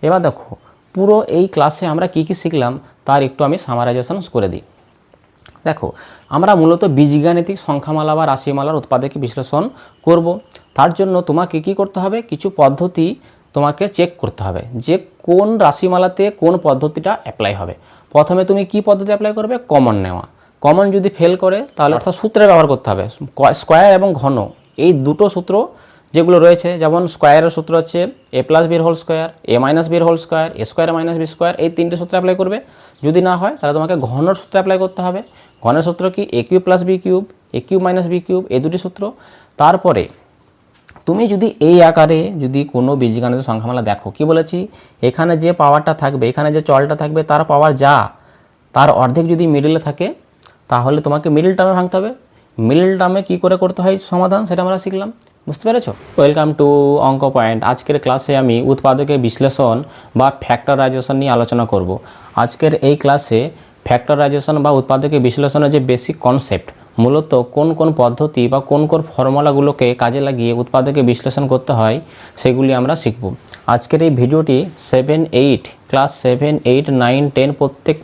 এবার দেখো পুরো এই ক্লাসে আমরা কি কি শিখলাম তার একটু আমি সামারাইজেশন করে দিই। দেখো আমরা মূলত বীজগাণিতিক সংখ্যামালা বা রাশিমালার উৎপাদকে বিশ্লেষণ করব। তার জন্য তোমাকে কি করতে হবে, কিছু পদ্ধতি তোমাকে চেক করতে হবে যে কোন রাশিমালাতে কোন পদ্ধতিটা অ্যাপ্লাই হবে। প্রথমে তুমি কি পদ্ধতি অ্যাপ্লাই করবে, কমন নেওয়া। কমন যদি ফেল করে তাহলে অর্থাৎ সূত্রে ব্যবহার করতে হবে, স্কোয়ার এবং ঘন এই দুটো সূত্র যেগুলো রয়েছে, যেমন স্কোয়ারের সূত্র হচ্ছে এ প্লাস বির হোল স্কোয়ার, এ মাইনাস বির whole square, A square minus B square, এই তিনটে সূত্র অ্যাপ্লাই করবে। যদি না হয় তাহলে তোমাকে ঘনর সূত্র অ্যাপ্লাই করতে হবে। ঘনের সূত্র কি, এ কিউব প্লাস বি কিউব, এ কিউব মাইনাস বি কিউব, এই দুটি সূত্র। তারপরে তুমি যদি এই আকারে যদি কোনো বীজগাণিতিক সংখ্যামালা দেখো, কি বলেছি, এখানে যে পাওয়ারটা থাকবে, এখানে যে চলটা থাকবে তার পাওয়ার যা, তার অর্ধেক যদি মিডলে থাকে তাহলে তোমাকে মিডল টার্মে ভাঙতে হবে। মিডল টার্মে কী করে করতে হয় সমাধান সেটা আমরা শিখলাম, বুঝতে পেরেছো? ওয়েলকাম টু অঙ্ক পয়েন্ট। আজকের ক্লাসে আমি উৎপাদকের বিশ্লেষণ বা ফ্যাক্টরাইজেশন নিয়ে আলোচনা করব। আজকের এই ক্লাসে ফ্যাক্টরাইজেশন বা উৎপাদকের বিশ্লেষণের যে বেসিক কনসেপ্ট, মূলত কোন কোন পদ্ধতি বা কোন কোন ফর্মুলাগুলোকে কাজে লাগিয়ে উৎপাদকে বিশ্লেষণ করতে হয় সেগুলি আমরা শিখব। আজকের এই ভিডিওটি 7, 8 ক্লাস 7, 8, 9, 10 প্রত্যেক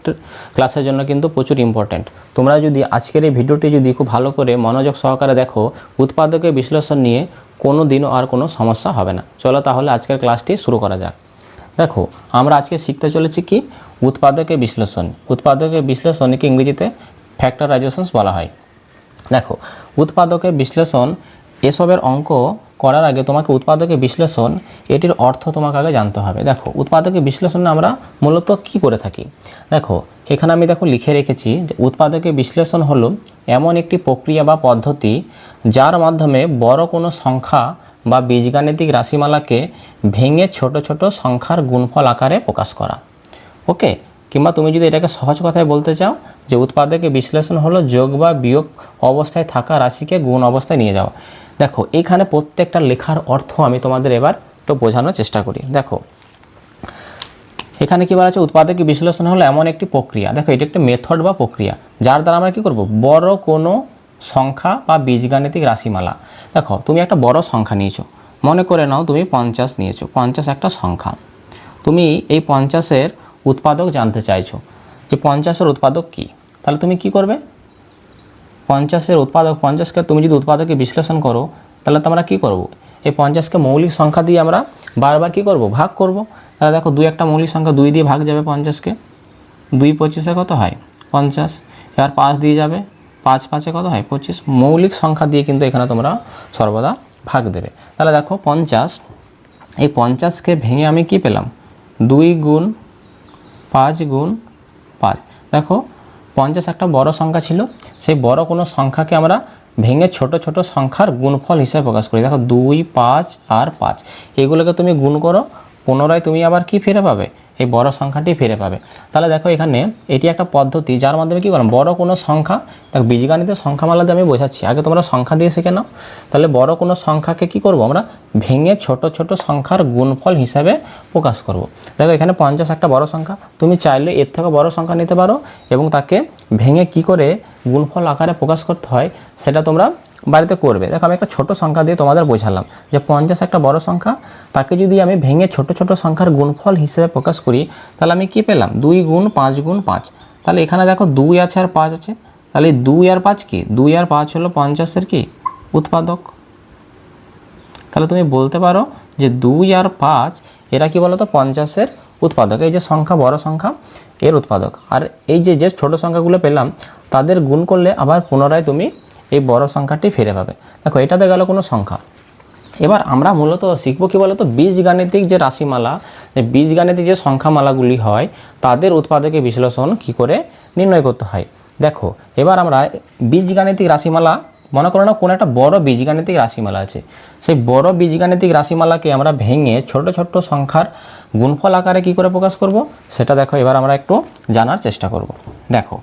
ক্লাসের জন্য কিন্তু প্রচুর ইম্পর্ট্যান্ট। তোমরা যদি আজকের এই ভিডিওটি যদি খুব ভালো করে মনোযোগ সহকারে দেখো, উৎপাদকের বিশ্লেষণ নিয়ে কোনো দিনও আর কোনো সমস্যা হবে না। চলো তাহলে আজকের ক্লাসটি শুরু করা যাক। দেখো আমরা আজকে শিখতে চলেছি কি, উৎপাদকের বিশ্লেষণ। উৎপাদকের বিশ্লেষণকে ইংরেজিতে ফ্যাক্টরাইজেশনস বলা হয়। দেখো উৎপাদকের বিশ্লেষণ এসবের অঙ্ক করার আগে তোমাকে উৎপাদকের বিশ্লেষণ এটির অর্থ তোমাকে আগে জানতে হবে। দেখো উৎপাদকের বিশ্লেষণে আমরা মূলত কি করে থাকি, দেখো এখানে আমি দেখো লিখে রেখেছি যে উৎপাদকের বিশ্লেষণ হলো এমন একটি প্রক্রিয়া বা পদ্ধতি যার মাধ্যমে বড় কোনো সংখ্যা বা বীজগাণিতিক রাশিমালাকে ভেঙে ছোট ছোট সংখ্যার গুণফল আকারে প্রকাশ করা। ওকে, কিংবা তুমি যদি এটাকে সহজ কথায় বলতে চাও যে উৎপাদকের বিশ্লেষণ হলো যোগ বা বিয়োগ অবস্থায় থাকা রাশিকে গুণ অবস্থায় নিয়ে যাওয়া। দেখো এইখানে প্রত্যেকটা লেখার অর্থ আমি তোমাদের এবার একটু বোঝানোর চেষ্টা করি। দেখো এখানে কি বলা আছে, উৎপাদকের বিশ্লেষণ হলো এমন একটি প্রক্রিয়া, দেখো এটা একটা মেথড বা প্রক্রিয়া যার দ্বারা আমরা কি করব, বড় কোনো সংখ্যা বা বীজগাণিতিক রাশিমালা। দেখো তুমি একটা বড় সংখ্যা নিয়েছো, মনে করে নাও তুমি 50 নিয়েছো। 50 একটা সংখ্যা, তুমি এই 50-এর উৎপাদক জানতে চাইছো যে 50-এর উৎপাদক কি। তাহলে তুমি কি করবে, 50-এর উৎপাদক, 50-কে তুমি যদি উৎপাদকে বিশ্লেষণ করো তাহলে তো আমরা কী করবো, এই 50-কে মৌলিক সংখ্যা দিয়ে আমরা বারবার কি করব, ভাগ করব। তাহলে দেখো 2 একটা মৌলিক সংখ্যা 2 দিয়ে ভাগ যাবে 50-কে, 2 25-এ কত হয় 50। এবার 5 দিয়ে যাবে, 5 5-এ কত হয় 25। মৌলিক সংখ্যা দিয়ে কিন্তু এখানে তোমরা সর্বদা ভাগ দেবে। তাহলে দেখো 50, এই 50-কে ভেঙে আমি কি পেলাম, 2 গুণ 5 গুণ 5। দেখো 50 একটা বড় সংখ্যা ছিল, সেই বড় কোনো সংখ্যাকে আমরা ভেঙে ছোট ছোট সংখ্যার গুণফল হিসেবে প্রকাশ করি। দেখো 2, 5 আর 5 এগুলোকে তুমি গুণ করো, পুনরায় তুমি আবার কি ফিরে পাবে, এই বড় সংখ্যাটি ফিরে পাবে। তাহলে দেখো এখানে এটি একটা পদ্ধতি যার মাধ্যমে কী করলাম, বড় কোনো সংখ্যা, দেখো বীজগাণিতের সংখ্যামালা দিয়ে আমি বোঝাচ্ছি, আগে তোমরা সংখ্যা দিয়ে শিখে নাও। তাহলে বড় কোনো সংখ্যাকে কি করব, আমরা ভেঙে ছোট ছোট সংখ্যার গুণফল হিসাবে প্রকাশ করব। দেখো এখানে 50 একটা বড় সংখ্যা, তুমি চাইলে এর থেকে বড় সংখ্যা নিতে পারো এবং তাকে ভেঙে কি করে গুণফল আকারে প্রকাশ করতে হয় সেটা তোমরা বাড়িতে করবে। দেখো আমি একটা ছোট সংখ্যা দিয়ে তোমাদের বোঝালাম যে 50 একটা বড় সংখ্যা, তাকে যদি আমি ভেঙে ছোট ছোট সংখ্যার গুণফল হিসেবে প্রকাশ করি তাহলে আমি কি পেলাম, 2 গুণ 5 গুণ 5। তাহলে এখানে দেখো 2 আছে আর 5 আছে, তাহলে 2 আর 5 কি, 2 আর 5 হলো 50-এর কি উৎপাদক। তাহলে তুমি বলতে পারো যে 2 আর 5 এরা কি বলো তো 50-এর উৎপাদক, এই যে সংখ্যা বড় সংখ্যা এর উৎপাদক। আর এই যে যে ছোট সংখ্যাগুলো পেলাম তাদের গুণ করলে আবার পুনরায় তুমি এই বড় সংখ্যাটি ফিরে পাবে। দেখো এটাতে গেল কোনো সংখ্যা। এবার আমরা মূলত শিখবো কি বলতো, বীজগাণিতিক যে রাশিমালা, যে বীজগাণিতিক যে সংখ্যামালাগুলি হয় তাদের উৎপাদকের বিশ্লেষণ কি করে নির্ণয় করতে হয়। দেখো এবার আমরা বীজগাণিতিক রাশিমালা, মনে করো না কোনো একটা বড় বীজগাণিতিক রাশিমালা আছে, সেই বড় বীজগাণিতিক রাশিমালাকে আমরা ভেঙে ছোট ছোট সংখ্যার গুণফল আকারে কি করে প্রকাশ করব সেটা দেখো এবার আমরা একটু জানার চেষ্টা করব। দেখো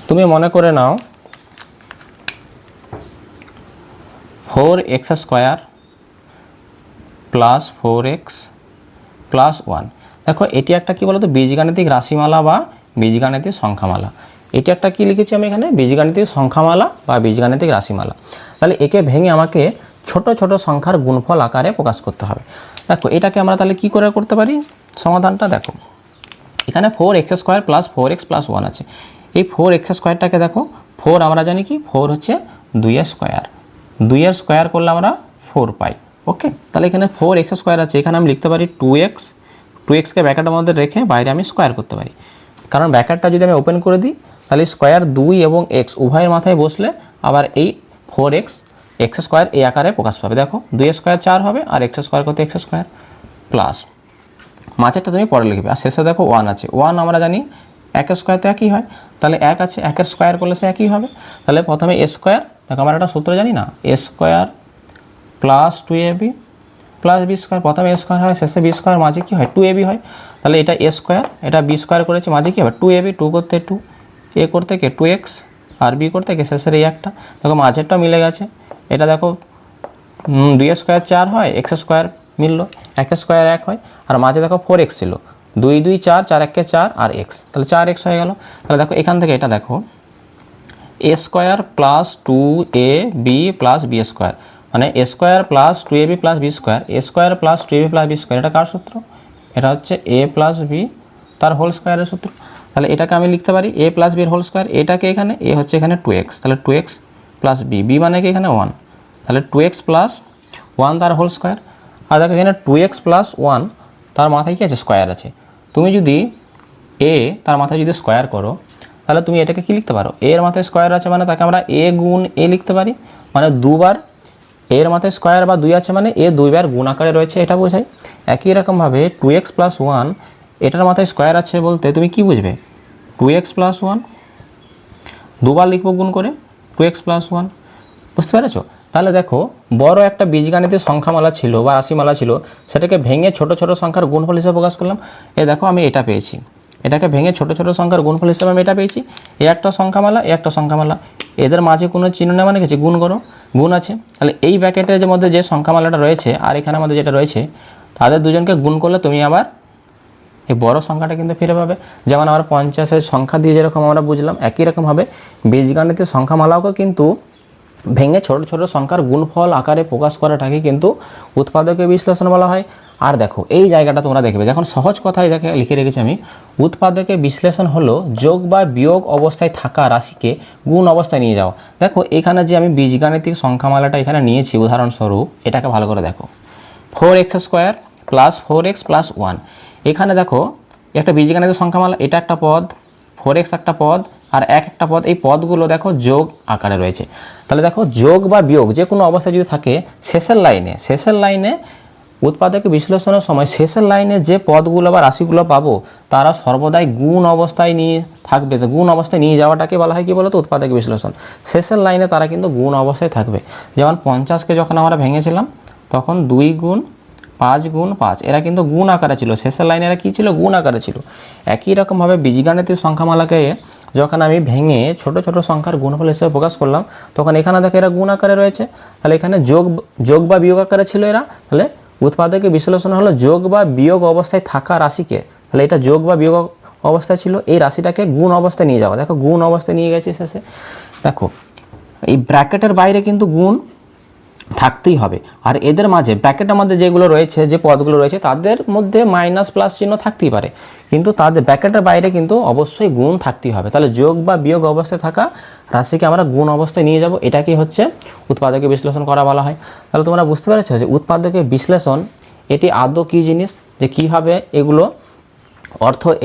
তুমি মনে করে নাও 4x square plus 4x plus 1। দেখো এটি একটা কি বলতো বীজগাণিতিক রাশিমালা বা বীজগাণিতিক সংখ্যামালা। এটা একটা কি লিখেছি আমি এখানে বীজগাণিতিক সংখ্যামালা বা বীজগাণিতিক রাশিমালা। তাহলে একে ভেঙে আমাকে ছোট ছোট সংখ্যার গুণফল আকারে প্রকাশ করতে হবে। দেখো এটাকে আমরা তাহলে কি করে করতে পারি সমাধানটা, দেখো এখানে 4x² + 4x + 1 আছে। এই 4x² দেখো 4 আমরা জানি কি 4 হচ্ছে 2 স্কোয়ার, 2 স্কোয়ার করলে আমরা 4 পাই। ওকে, তাহলে এখানে 4x² আছে, এখানে আমি লিখতে পারি 2x, 2xকে ব্র্যাকেটের মধ্যে রেখে বাইরে আমি স্কোয়ার করতে পারি, কারণ ব্র্যাকেটটা যদি আমি ওপেন করে দিই তাহলে স্কোয়ার 2 এবং x উভয়ের মাথায় বসলে আবার এই 4x x² এই আকারে প্রকাশ পাবে। দেখো 2 স্কোয়ার 4 হবে আর x² কত x² প্লাস মাঝেরটা তুমি পরে লিখবে, আর শেষে দেখো 1 আছে, 1 আমরা জানি 1² তো একই হয়, তাহলে 1 আছে 1 স্কোয়ার করলে সে একই হবে। তাহলে প্রথমে a স্কোয়ার, দেখো আমরা একটা সূত্র জানি না, a square plus 2ab plus b square, প্রথমে a স্কোয়ার হয় শেষে b স্কোয়ার, মাঝে কি হয় 2ab হয়। তাহলে এটা a স্কোয়ার এটা b স্কোয়ার করেছে, মাঝে কি হবে 2ab, 2 করতে 2, a করতে কে 2x আর b করতে কে শেষের এই একটা, দেখো মাঝেরটা মিলে গেছে। এটা দেখো 2 স্কোয়ার 4 হয়, x² মিললো, 1 স্কোয়ার 1 হয়, আর মাঝে দেখো 4x ছিল, 2 2 4, 4 1 4 আর x, তাহলে 4x হয়ে গেল। তাহলে দেখো এখান থেকে এটা দেখো a square plus 2ab plus b square, মানে a square plus 2ab plus b square, a square plus 2ab plus b square, এটা কার সূত্র? এটা হচ্ছে a প্লাস b তার হোল স্কোয়ারের সূত্র। তাহলে এটাকে আমি লিখতে পারি a প্লাস b এর হোল স্কোয়ার, এটাকে এখানে a হচ্ছে এখানে 2x, তাহলে 2x প্লাস b, b মানে কি এখানে 1, তাহলে 2x প্লাস 1 তার হোল স্কোয়ার। আর দেখো এখানে 2x প্লাস 1 তার মাথায় কি আছে স্কোয়ার আছে, তুমি যদি a তার মাথায় যদি স্কোয়ার করো তাহলে তুমি এটাকে কি লিখতে পারো, a এর মাথায় স্কোয়ার আছে মানে তাকে আমরা a গুণ a লিখতে পারি, মানে দুবার a এর মাথায় স্কোয়ার বা 2 আছে মানে a 2 বার গুণ আকারে রয়েছে, এটা বোঝায়। একই রকমভাবে 2x প্লাস 1 এটার মাথায় স্কোয়ার আছে বলতে তুমি কি বুঝবে 2x প্লাস 1 দুবার লিখবো গুণ করে 2x প্লাস 1, বুঝতে পেরেছো? তাহলে দেখো বড় একটা বীজগাণিতিক সংখ্যামালা ছিল বা রাশিমালা ছিল, সেটাকে ভেঙে ছোট ছোট সংখ্যার গুণফল হিসেবে প্রকাশ করলাম। এই দেখো আমি এটা পেয়েছি, এটাকে ভেঙে ছোট ছোট সংখ্যার গুণফল হিসেবে আমি এটা পেয়েছি। এই একটা সংখ্যামালা এই একটা সংখ্যামালা, এদের মাঝে কোনো চিহ্ন নেই মানে কিছু গুণ করো, গুণ আছে। তাহলে এই ব্র্যাকেটের মধ্যে যে সংখ্যামালাটা রয়েছে আর এখানে আমাদের যেটা রয়েছে তাদের দুজনকে গুণ করলে তুমি আবার এই বড় সংখ্যাটা কিন্তু ফিরে পাবে। যেমন আমার 50-এর সংখ্যা দিয়ে যেরকম আমরা বুঝলাম, একই রকমভাবে বীজগাণিতিক সংখ্যামালাকেও কিন্তু ভেঙে ছোট ছোট সংখ্যার গুণফল আকারে প্রকাশ করাটাকে কিন্তু উৎপাদকীয় বিশ্লেষণ বলা হয়। আর দেখো এই জায়গাটা তোমরা দেখবে, যখন সহজ কথায় দেখে লিখে রেখেছি আমি, উৎপাদকীয় বিশ্লেষণ হলো যোগ বা বিয়োগ অবস্থায় থাকা রাশিকে গুণ অবস্থায় নিয়ে যাওয়া। দেখো এখানে যে আমি বীজগাণিতিক সংখ্যামালাটা এখানে নিয়েছি উদাহরণস্বরূপ, এটাকে ভালো করে দেখো 4x² প্লাস 4x প্লাস 1, এখানে দেখো একটা বীজগাণিতিক সংখ্যামালা, এটা একটা পদ, 4x একটা পদ আর একটা পদ, এই পদগুলো দেখো যোগ আকারে রয়েছে। তাহলে দেখো যোগ বা বিয়োগ যে কোনো অবস্থায় যদি থাকে শেষের লাইনে উৎপাদকীয় বিশ্লেষণের সময় শেষের লাইনে যে পদগুলো বা রাশিগুলো পাবো তারা সর্বদাই গুণ অবস্থায় নিয়ে থাকবে। তো গুণ অবস্থায় নিয়ে যাওয়াটাকে বলা হয় কি বলতো উৎপাদকীয় বিশ্লেষণ। শেষের লাইনে তারা কিন্তু গুণ অবস্থায় থাকবে। যেমন 50কে যখন আমরা ভেঙেছিলাম তখন 2 গুণ 5 গুণ 5 এরা কিন্তু গুণ আকারে ছিল, শেষের লাইনে এরা কী ছিল গুণ আকারে ছিল। একই রকমভাবে বীজগাণিতিক সংখ্যামালাকে যখন আমি ভেঙে ছোট ছোট সংখ্যার গুণফল হিসেবে প্রকাশ করলাম তখন এখানে দেখো এরা গুণ আকারে রয়েছে, তাহলে এখানে যোগ বা বিয়োগ আকারে ছিল এরা। তাহলে উৎপাদকীয় বিশ্লেষণ হলো যোগ বা বিয়োগ অবস্থায় থাকা রাশিকে, তাহলে এটা যোগ বা বিয়োগ অবস্থায় ছিল, এই রাশিটাকে গুণ অবস্থায় নিয়ে যাওয়া। দেখো গুণ অবস্থায় নিয়ে গেছি শেষে, দেখো এই ব্র্যাকেটের বাইরে কিন্তু গুণ থাকতেই হবে। আর এদের মাঝে ব্র্যাকেটের মধ্যে যেগুলো রয়েছে যে পদগুলো রয়েছে তাদের মধ্যে মাইনাস প্লাস চিহ্ন থাকতেই পারে, কিন্তু তাদের ব্র্যাকেটের বাইরে কিন্তু অবশ্যই গুণ থাকতেই হবে। তাহলে যোগ বা বিয়োগ অবস্থায় থাকা রাশিকে আমরা গুণ অবস্থায় নিয়ে যাব, এটাকেই হচ্ছে উৎপাদকীয় বিশ্লেষণ করা বলা হয়। তাহলে তোমরা বুঝতে পেরেছো যে উৎপাদকীয় বিশ্লেষণ এটি আদৌ কী জিনিস, যে কীভাবে এগুলো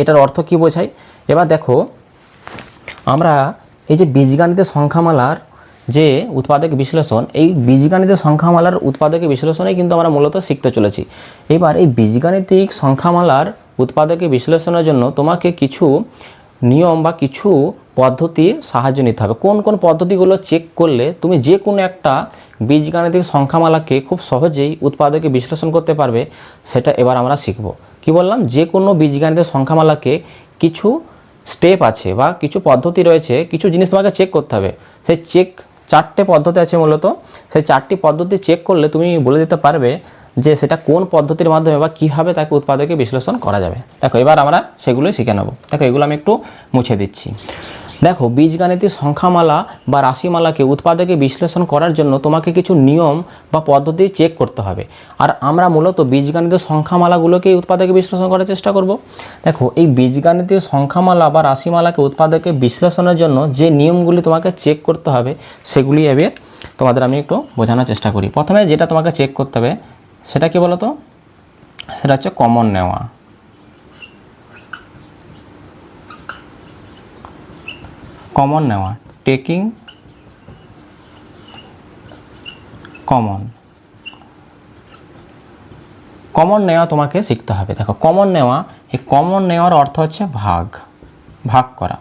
এটার অর্থ কী বোঝায়। এবার দেখো আমরা এই যে বীজগাণিতিক সংখ্যামালার যে উৎপাদকীয় বিশ্লেষণ, এই বীজগাণিতিক সংখ্যামালার উৎপাদকীয় বিশ্লেষণে কিন্তু আমরা মূলত শিখতে চলেছি। এবার এই বীজগাণিতিক সংখ্যামালার উৎপাদকীয় বিশ্লেষণের জন্য তোমাকে কিছু নিয়ম বা কিছু পদ্ধতির সাহায্য নিতে হবে। কোন কোন পদ্ধতিগুলো চেক করলে তুমি যে কোনো একটা বীজগাণিতিক সংখ্যামালাকে খুব সহজেই উৎপাদকীয় বিশ্লেষণ করতে পারবে, সেটা এবার আমরা শিখব। কি বললাম, যে কোনো বীজগাণিতিক সংখ্যামালাকে কিছু স্টেপ আছে বা কিছু পদ্ধতি রয়েছে, কিছু জিনিস তোমাকে চেক করতে হবে। সেই 4টে পদ্ধতি আছে মূলত, সেই 4টি পদ্ধতি চেক করলে তুমি বলে দিতে পারবে যে সেটা কোন পদ্ধতির মাধ্যমে বা কীভাবে তাকে উৎপাদকীয় বিশ্লেষণ করা যাবে। দেখো এবার আমরা সেগুলোই শিখে নেব। দেখো এগুলো আমি একটু মুছে দিচ্ছি। দেখো বীজগাণিতিক সংখ্যামালা বা রাশিমালাকে উৎপাদকে বিশ্লেষণ করার জন্য তোমাকে কিছু নিয়ম বা পদ্ধতি চেক করতে হবে। আর আমরা মূলত বীজগাণিতিক সংখ্যামালাগুলোকেই উৎপাদকে বিশ্লেষণ করার চেষ্টা করব। দেখো এই বীজগাণিতিক সংখ্যামালা বা রাশিমালাকে উৎপাদকে বিশ্লেষণের জন্য যে নিয়মগুলি তোমাকে চেক করতে হবে সেগুলি এবার তোমাদের আমি একটু বোঝানোর চেষ্টা করি। প্রথমে যেটা তোমাকে চেক করতে হবে সেটা কি বলো তো, সেটা হচ্ছে কমন নেওয়া। কমন নেওয়া, টেকিং কমন। কমন নেওয়া তোমাকে শিখতে হবে। দেখো কমন নেওয়া, এই কমন নেওয়ার অর্থ হচ্ছে ভাগ, ভাগ করা।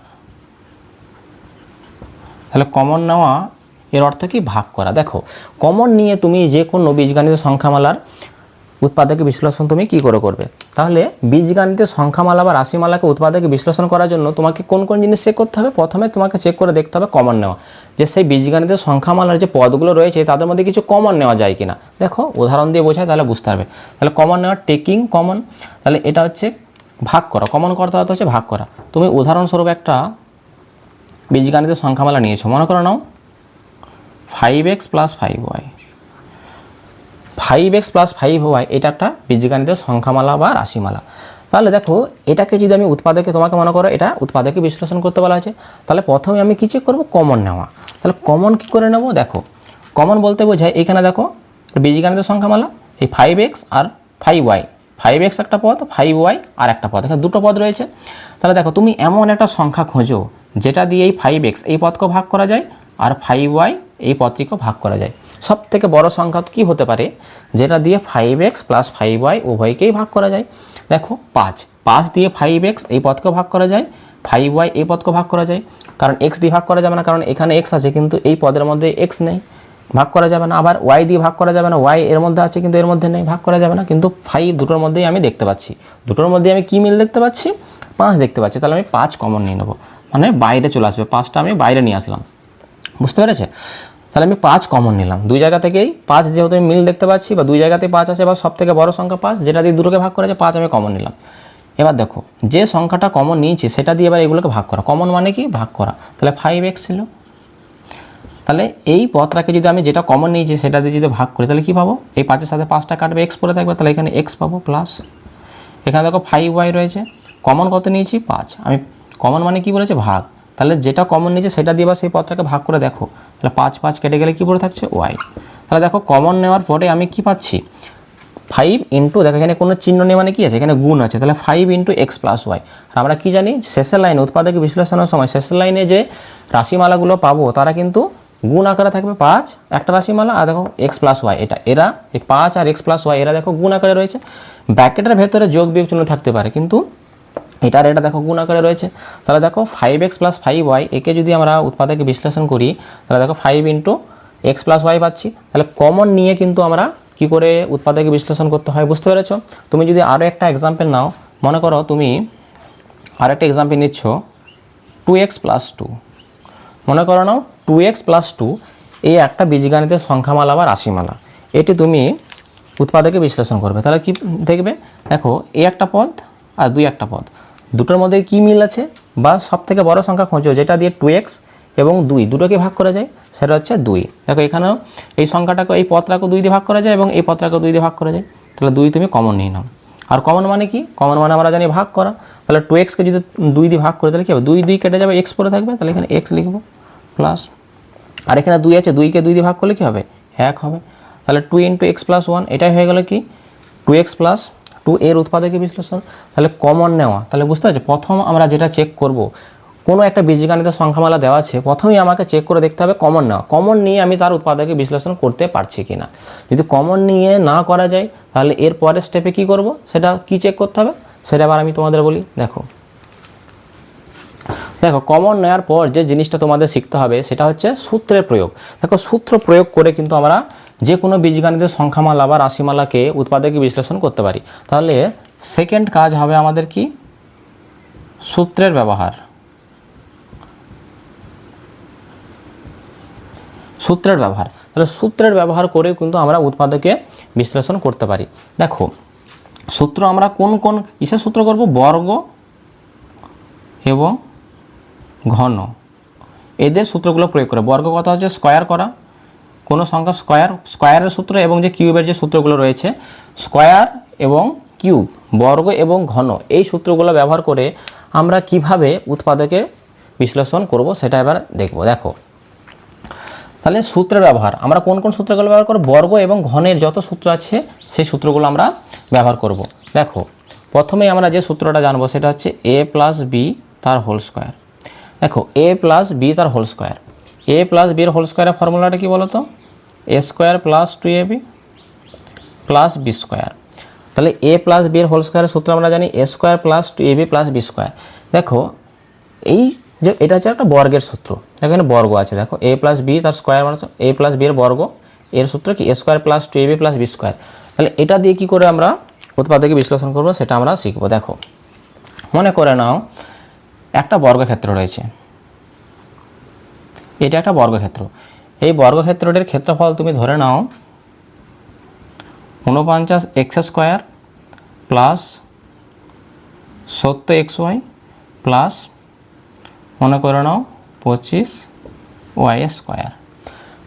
তাহলে কমন নেওয়া এর অর্থ কি, ভাগ করা। দেখো কমন নিয়ে তুমি যে কোনো বীজগাণিতিক সংখ্যামালার উৎপাদকে বিশ্লেষণ তুমি কি করে করবে। তাহলে বীজগাণিতিক সংখ্যামালা বা রাশিমালাকে উৎপাদকে বিশ্লেষণ করার জন্য তোমাকে কোন কোন জিনিস চেক করতে হবে। প্রথমে তোমাকে চেক করে দেখতে হবে কমন নেওয়া, যে সেই বীজগাণিতিক সংখ্যামালার যে পদগুলো রয়েছে তাদের মধ্যে কিছু কমন নেওয়া যায় কিনা। দেখো উদাহরণ দিয়ে বোঝায় তাহলে বুঝতে পারবে। তাহলে কমন নেওয়া, টেকিং কমন, তাহলে এটা হচ্ছে ভাগ করা। কমন করতে হচ্ছে ভাগ করা। তুমি উদাহরণস্বরূপ একটা বীজগাণিতিক সংখ্যামালা নিয়েছো, মনে করো নাও 5x + 5y। 5x + 5y এটা একটা বীজগাণিতিক সংখ্যামালা বা রাশিমালা। তাহলে দেখো এটাকে যদি আমি উৎপাদকে, তোমাকে মনে করো এটা উৎপাদকে বিশ্লেষণ করতে বলা হয়েছে, তাহলে প্রথমে আমি কী চেক করবো, কমন নেওয়া। তাহলে কমন কী করে নেব, দেখো কমন বলতে বোঝায় এখানে দেখো বীজগাণিতিক সংখ্যামালা, এই 5x আর 5y, 5x একটা পদ, 5y আর একটা পদ, এখানে দুটো পদ রয়েছে। তাহলে দেখো তুমি এমন একটা সংখ্যা খোঁজো যেটা দিয়ে এই 5x এই পদকে ভাগ করা যায় আর 5y এই পদটিকে ভাগ করা যায়। সব থেকে বড় সংখ্যা কি হতে পারে, যেটা দিয়ে 5x + 5y উভয়কেই ভাগ করা যায়। দেখো 5 দিয়ে 5x এই পদকে ভাগ করা যায়, 5y এই পদকে ভাগ করা যায়। কারণ x দিয়ে ভাগ করা যাবে না, কারণ এখানে x আছে কিন্তু এই পদের মধ্যে x নেই, ভাগ করা যাবে না। আবার y দিয়ে ভাগ করা যাবে না, y এর মধ্যে আছে কিন্তু এর মধ্যে নেই, ভাগ করা যাবে না। কিন্তু 5 দুটোর মধ্যেই আমি দেখতে পাচ্ছি, দুটোর মধ্যে আমি কি মিল দেখতে পাচ্ছি, 5 দেখতে পাচ্ছি। তাহলে আমি 5 কমন নিয়ে নেবো, মানে বাইরে চলে আসবে, 5টা আমি বাইরে নিয়ে আসলাম, বুঝতে পেরেছে। তাহলে আমি 5 কমন নিলাম, দুই জায়গা থেকেই 5 যেহেতু আমি মিল দেখতে পাচ্ছি বা দুই জায়গাতেই 5 আছে বা সব থেকে বড় সংখ্যা 5, যেটা দিয়ে দুটোকে ভাগ করা যায়, 5 আমি কমন নিলাম। এবার দেখো যে সংখ্যাটা কমন নিয়েছি সেটা দিয়ে এবার এগুলোকে ভাগ করা। কমন মানে কি, ভাগ করা। তাহলে 5x ছিল, তাহলে এই পদটাকে যদি আমি যেটা কমন নিয়েছি সেটা দিয়ে যদি ভাগ করি তাহলে কি পাবো, এই 5-এর সাথে 5টা কাটবে, x পড়ে থাকবে, তাহলে এখানে x পাবো প্লাস এখানে দেখো 5y রয়েছে। কমন কত নিয়েছি, 5। আমি কমন মানে কি বলেছে, ভাগ। তাহলে যেটা কমন নিয়েছে সেটা দিয়ে বা সেই পদটাকে ভাগ করে দেখো, তাহলে 5 কেটে গেলে কী পড়ে থাকছে, y। তাহলে দেখো কমন নেওয়ার পরে আমি কি পাচ্ছি, 5 ইন্টু, দেখো এখানে কোনো চিহ্ন নেই মানে কি আছে, এখানে গুণ আছে, তাহলে 5 × x + y। আর আমরা কি জানি, শেষের লাইনে উৎপাদকে বিশ্লেষণের সময় শেষের লাইনে যে রাশিমালাগুলো পাবো তারা কিন্তু গুণ আকারে থাকবে। 5 একটা রাশিমালা, আর দেখো x + y, এরা এই 5 আর x + y এরা দেখো গুণ আকারে রয়েছে। ব্র্যাকেটের ভেতরে যোগ বিয়োগ চিহ্ন থাকতে পারে কিন্তু এটা আর এটা দেখো গুণ আকারে রয়েছে। তাহলে দেখো 5x + 5y একে যদি আমরা উৎপাদকে বিশ্লেষণ করি তাহলে দেখো 5 × x + y পাচ্ছি। তাহলে কমন নিয়ে কিন্তু আমরা কি করে উৎপাদকে বিশ্লেষণ করতে হয়, বুঝতে পেরেছো। তুমি যদি আরও একটা এক্সাম্পল নাও, মনে করো তুমি আরেকটা এক্সাম্পল নিচ্ছ 2x + 2, মনে করো নাও 2x + 2 এই একটা বীজগাণিতের সংখ্যামালা বা রাশিমালা, এটি তুমি উৎপাদকে বিশ্লেষণ করবে। তাহলে কি দেখবে, দেখো এ একটা পদ আর দুই একটা পদ, দুটোর মধ্যে কি মিল আছে, বা সব থেকে বড় সংখ্যা খোঁজো যেটা দিয়ে 2x এবং 2 দুটোকে ভাগ করা যায়, সেটা হচ্ছে 2। দেখো এখানেও এই সংখ্যাটাকে, এই পদটাকে 2 দিয়ে ভাগ করা যায় এবং এই পদটাকে 2 দিয়ে ভাগ করা যায়। তাহলে 2 তুমি কমন নিয়ে নাও। আর কমন মানে কি, কমন মানে আমরা জানি ভাগ করা। তাহলে 2x-কে যদি 2 দিয়ে ভাগ করে তাহলে কি হবে, 2 কেটে যাবে, x পড়ে থাকবে, তাহলে এখানে x লিখবো প্লাস, আর এখানে 2 আছে, 2কে 2 দিয়ে ভাগ করলে কি হবে, 1 হবে। তাহলে 2 × x + 1 এটাই হয়ে গেল কি 2x + 2 এর উৎপাদকে বিশ্লেষণ। তাহলে কমন নেওয়া, তাহলে বুঝতে পারছো প্রথম আমরা যেটা চেক করব, কোনো একটা বীজগাণিতিক সংখ্যামালা দেওয়া আছে, প্রথমেই আমাকে চেক করে দেখতে হবে কমন নেওয়া, কমন নিয়ে আমি তার উৎপাদকে বিশ্লেষণ করতে পারছি কিনা। যদি কমন নিয়ে না করা যায় তাহলে এর পরের স্টেপে কি করব, সেটা কি চেক করতে হবে সেটা আবার আমি তোমাদের বলি। দেখো কমন নেওয়ার পর যে জিনিসটা তোমাদের শিখতে হবে সেটা হচ্ছে সূত্রের প্রয়োগ। দেখো সূত্র প্রয়োগ করে কিন্তু আমরা যে কোনো বীজগাণিতের সংখ্যামালা বা রাশিমালাকে উৎপাদকে বিশ্লেষণ করতে পারি। তাহলে সেকেন্ড কাজ হবে আমাদের কি, সূত্রের ব্যবহার। সূত্রের ব্যবহার, তাহলে সূত্রের ব্যবহার করে কিন্তু আমরা উৎপাদকে বিশ্লেষণ করতে পারি। দেখো সূত্র আমরা কোন কোন কিসের সূত্র করব, বর্গ এবং ঘন, এদের সূত্রগুলো প্রয়োগ করে। বর্গ কথা হচ্ছে স্কয়ার করা, কোনো সংখ্যা স্কয়ারের সূত্র এবং যে কিউবের যে সূত্রগুলো রয়েছে, স্কয়ার এবং কিউব, বর্গ এবং ঘন, এই সূত্রগুলো ব্যবহার করে আমরা কিভাবে উৎপাদকে বিশ্লেষণ করব সেটা এবার দেখব। দেখো তাহলে সূত্রের ব্যবহার আমরা কোন কোন সূত্রগুলো ব্যবহার করব, বর্গ এবং ঘনের যত সূত্র আছে সেই সূত্রগুলো আমরা ব্যবহার করব। দেখো প্রথমেই আমরা যে সূত্রটা জানবো সেটা হচ্ছে a প্লাস বি তার হোল স্কোয়ার। দেখো a প্লাস বি তার হোল স্কোয়ার, a প্লাস বির হোল স্কোয়ারের ফর্মুলাটা কী বলো তো, a square plus 2ab plus B square. তাহলে a প্লাস বির হোল স্কোয়ারের সূত্র আমরা জানি a square plus 2ab plus B square. দেখো এই যে এটা হচ্ছে একটা বর্গের সূত্র, এখানে বর্গ আছে, দেখো a প্লাস বি তার স্কোয়ার মানে a প্লাস বি এর বর্গ, এর সূত্র কি a square plus 2ab plus B square. তাহলে এটা দিয়ে কী করে আমরা উৎপাদকে বিশ্লেষণ করব সেটা আমরা শিখব। দেখো মনে করে নাও একটা বর্গক্ষেত্র রয়েছে, এটা একটা বর্গক্ষেত্র, এই বর্গক্ষেত্রটির ক্ষেত্রফল তুমি ধরে নাও 49x square plus 70xy plus মনে করে নাও 25y square.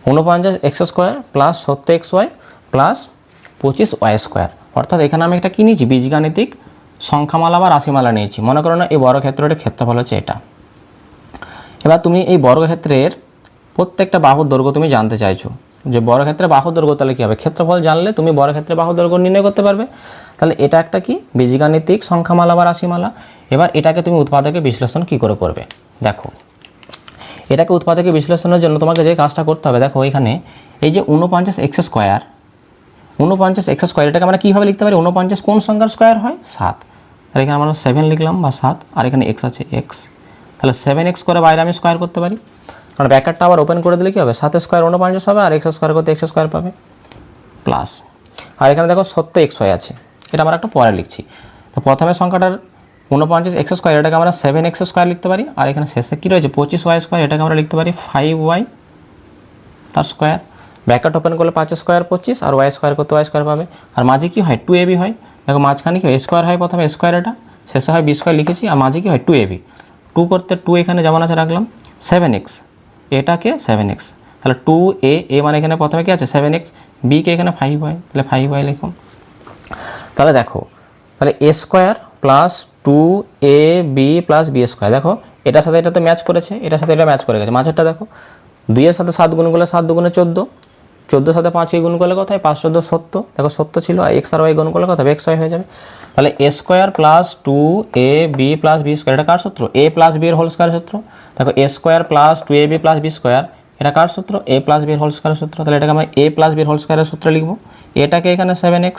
49x square plus 70xy plus 25y square, অর্থাৎ এখানে আমি একটা কী নিয়েছি, বীজগাণিতিক সংখ্যামালা বা রাশিমালা নিয়েছি। মনে করো না এই বর্গক্ষেত্রটির ক্ষেত্রফল হচ্ছে এটা। এবার তুমি এই বর্গক্ষেত্রের প্রত্যেকটা বাহুর দৈর্ঘ্য তুমি জানতে চাইছো, যে বর্গক্ষেত্রের বাহুর দৈর্ঘ্য তাহলে কী হবে, ক্ষেত্রফল জানলে তুমি বর্গক্ষেত্রের বাহুর দৈর্ঘ্য নির্ণয় করতে পারবে। তাহলে এটা একটা কি বীজগাণিতিক সংখ্যামালা বা রাশিমালা। এবার এটাকে তুমি উৎপাদকে বিশ্লেষণ কী করে করবে, দেখো এটাকে উৎপাদকে বিশ্লেষণের জন্য তোমাকে যে কাজটা করতে হবে, দেখো এখানে এই যে 49x স্কোয়ার, 49x স্কোয়ার এটাকে আমরা কীভাবে লিখতে পারি, 49 কোন সংখ্যার স্কোয়ার হয়, 7। তাহলে এখানে আমরা 7 লিখলাম বা 7, আর এখানে x আছে x, তাহলে 7x করে বাইরে আমি স্কোয়ার করতে পারি, কারণ ব্র্যাকেটটা আবার ওপেন করে দিলে কী হবে, 7 স্কোয়ার 49 হবে, আর x স্কোয়ার করতে x স্কোয়ার পাবে প্লাস, আর এখানে দেখো 70xy আছে, এটা আমরা একটা পরে লিখছি। তো প্রথমে সংখ্যাটার 49x স্কোয়ার এটাকে আমরা 7x স্কোয়ার লিখতে পারি, আর এখানে শেষে কী রয়েছে 25y স্কোয়ার, এটাকে আমরা লিখতে পারি 5y তার স্কোয়ার। ব্র্যাকেট ওপেন করলে 5 স্কোয়ার 25, আর y স্কোয়ার করতে y স্কোয়ার পাবে, আর মাঝে কী হয় 2ab হয়, দেখো মাঝখানে কি হয় স্কোয়ার হয়, প্রথমে স্কোয়ার এটা, শেষে হয় বি স্কোয়ার লিখেছি, আর মাঝে কী হয় 2ab, 2 করতে 2 এখানে যেমন আছে রাখলাম, 7x এটাকে 7x, তাহলে 2a মানে এখানে প্রথমে কী আছে 7x, b কে এখানে 5y, তাহলে 5y লিখুন। তাহলে দেখো তাহলে a square plus 2ab plus B square, দেখো এটার সাথে এটা তো ম্যাচ করেছে, এটার সাথে এটা ম্যাচ করে গেছে, মাঝেরটা দেখো 2 এর সাথে 7 গুণ করলে 7 দুগুণে 14, 14 সাথে 5 গুণ করলে কত হয় 5 14 70, দেখো 70 ছিল, আর x আর y গুণ করলে কত হবে xy হয়ে যাবে। তাহলে a square plus 2ab plus B square, এটা কার সূত্র, a প্লাস b এর হোল স্কোয়ার সূত্র। দেখো a square plus 2ab plus B square, এটা কার সূত্র, a প্লাস b এর হোল স্কোয়ার সূত্র। তাহলে এটাকে আমরা a প্লাস b এর হোল স্কোয়ারের সূত্র লিখবো, এটাকে এখানে 7x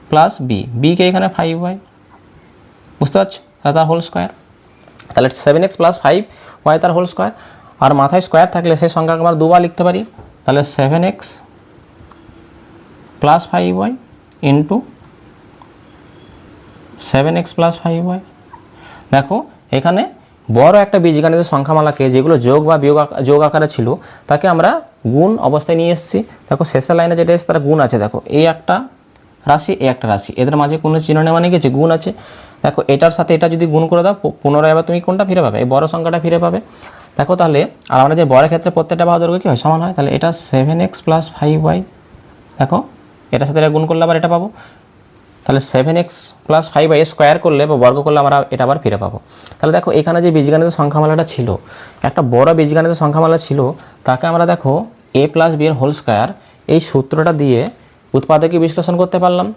প্লাস b কে এখানে 5y, বুঝতে পারছো, তার হোল স্কোয়ার। তাহলে 7x প্লাস 5y তার হোল স্কোয়ার, আর মাথায় স্কোয়ার থাকলে সেই সংখ্যাকে আমরা দুবার লিখতে পারি, তাহলে 7x plus 5y into 7x plus 5y। দেখো এখানে বড় একটা বীজগাণিতিক সংখ্যামালাকে যেগুলো যোগ বা যোগ আকারে ছিল তাকে আমরা গুণ অবস্থায় নিয়ে এসেছি। দেখো শেষের লাইনে যেটা এসেছে তার গুণ আছে, দেখো এই একটা রাশি এই একটা রাশি, এদের মাঝে কোনো চিহ্ন নেওয়া নিয়ে গেছে, গুণ আছে। দেখো এটার সাথে এটা যদি গুণ করে দাও পুনরায় আবার তুমি কোনটা ফিরে পাবে, এই বড় সংখ্যাটা ফিরে পাবে। দেখো তাহলে আর আমরা যে বড় ক্ষেত্রে প্রত্যেকটা বাহু দৈর্ঘ্য কী হয় সমান হয়, তাহলে এটা 7x প্লাস 5y, দেখো এটার সাথে এটা গুণ করলে আবার এটা পাবো, তাহলে 7x প্লাস 5y স্কোয়ার করলে বা বর্গ করলে আমরা এটা আবার ফিরে পাবো। তাহলে দেখো এখানে যে বীজগাণিতিক সংখ্যামালাটা ছিল, একটা বড় বীজগাণিতিক সংখ্যামালা ছিল, তাকে আমরা দেখো a প্লাস বি এর হোল স্কোয়ার এই সূত্রটা দিয়ে উৎপাদকে বিশ্লেষণ করতে পারলাম,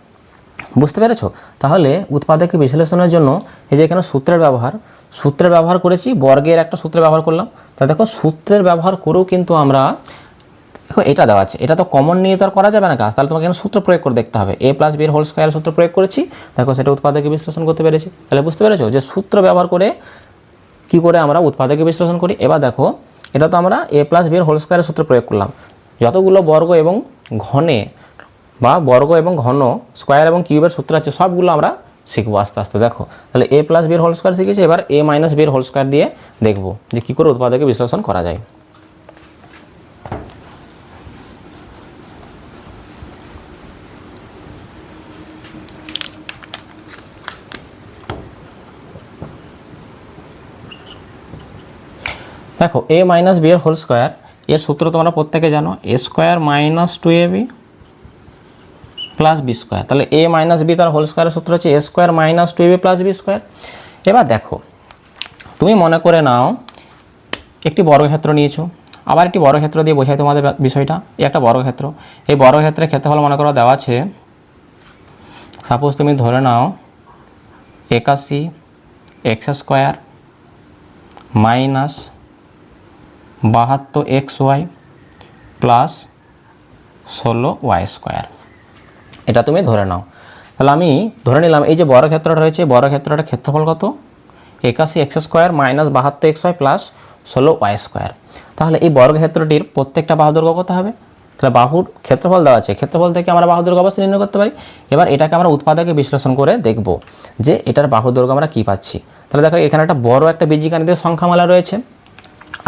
বুঝতে পেরেছো। তাহলে উৎপাদকে বিশ্লেষণের জন্য এই যে এখানে সূত্রের ব্যবহার করেছি, বর্গের একটা সূত্র ব্যবহার করলাম। তা দেখো সূত্রের ব্যবহার করেও কিন্তু আমরা, দেখো এটা দেওয়া আছে, এটা তো কমন নিয়ে তো আর করা যাবে না কাজ, তাহলে তোমাকে এখানে সূত্র প্রয়োগ করে দেখতে হবে, a প্লাস বি এর হোল স্কোয়ার সূত্র প্রয়োগ করেছি, দেখো সেটা উৎপাদকে বিশ্লেষণ করতে পেরেছি। তাহলে বুঝতে পেরেছো যে সূত্র ব্যবহার করে কি করে আমরা উৎপাদকে বিশ্লেষণ করি। এবার দেখো এটা তো আমরা a প্লাস বি এর হোল স্কোয়ারের সূত্র প্রয়োগ করলাম, যতগুলো বর্গ এবং ঘনে বা বর্গ এবং ঘন স্কোয়ার এবং কিউবের সূত্র আছে সবগুলো আমরা শিখবো আস্তে আস্তে। দেখো তাহলে a প্লাস বি এর হোল স্কোয়ার শিখেছি, এবার a মাইনাস বি এর হোল স্কোয়ার দিয়ে দেখবো যে কী করে উৎপাদকে বিশ্লেষণ করা যায়। দেখো a মাইনাস বি এর হোল স্কোয়ার এর সূত্র তোমরা প্রত্যেকে জানো, A square minus 2ab plus B square. তাহলে a মাইনাস বি তার হোল স্কোয়ারের সূত্র হচ্ছে A square minus 2ab plus B square. এবার দেখো তুমি মনে করে নাও একটি বর্গক্ষেত্র নিয়েছো, আবার একটি বর্গক্ষেত্র দিয়ে বোঝাই তোমাদের বিষয়টা। এই একটা বর্গক্ষেত্র, এই বর্গক্ষেত্রের ক্ষেত্রফল মনে করো দেওয়া আছে, সাপোজ তুমি ধরে নাও 81 x square minus 72 x y plus 16 y square, এটা তুমি ধরে নাও। তাহলে আমি ধরে নিলাম এই যে বর্গক্ষেত্রটা রয়েছে, বর্গক্ষেত্রটার ক্ষেত্রফল কত, 81 x square minus 72 x y plus 16 y square. তাহলে এই বর্গক্ষেত্রটির প্রত্যেকটা বাহুর দৈর্ঘ্য কত হবে? তাহলে বাহুর ক্ষেত্রফল দেওয়া আছে, ক্ষেত্রফল থেকে আমরা বাহুর দৈর্ঘ্য অবশ্যই নির্ণয় করতে পারি। এবার এটাকে আমরা উৎপাদকে বিশ্লেষণ করে দেখব যে এটার বাহুর দৈর্ঘ্য আমরা কী পাচ্ছি। তাহলে দেখো এখানে একটা বড় একটা বীজগাণিতিক সংখ্যামালা রয়েছে।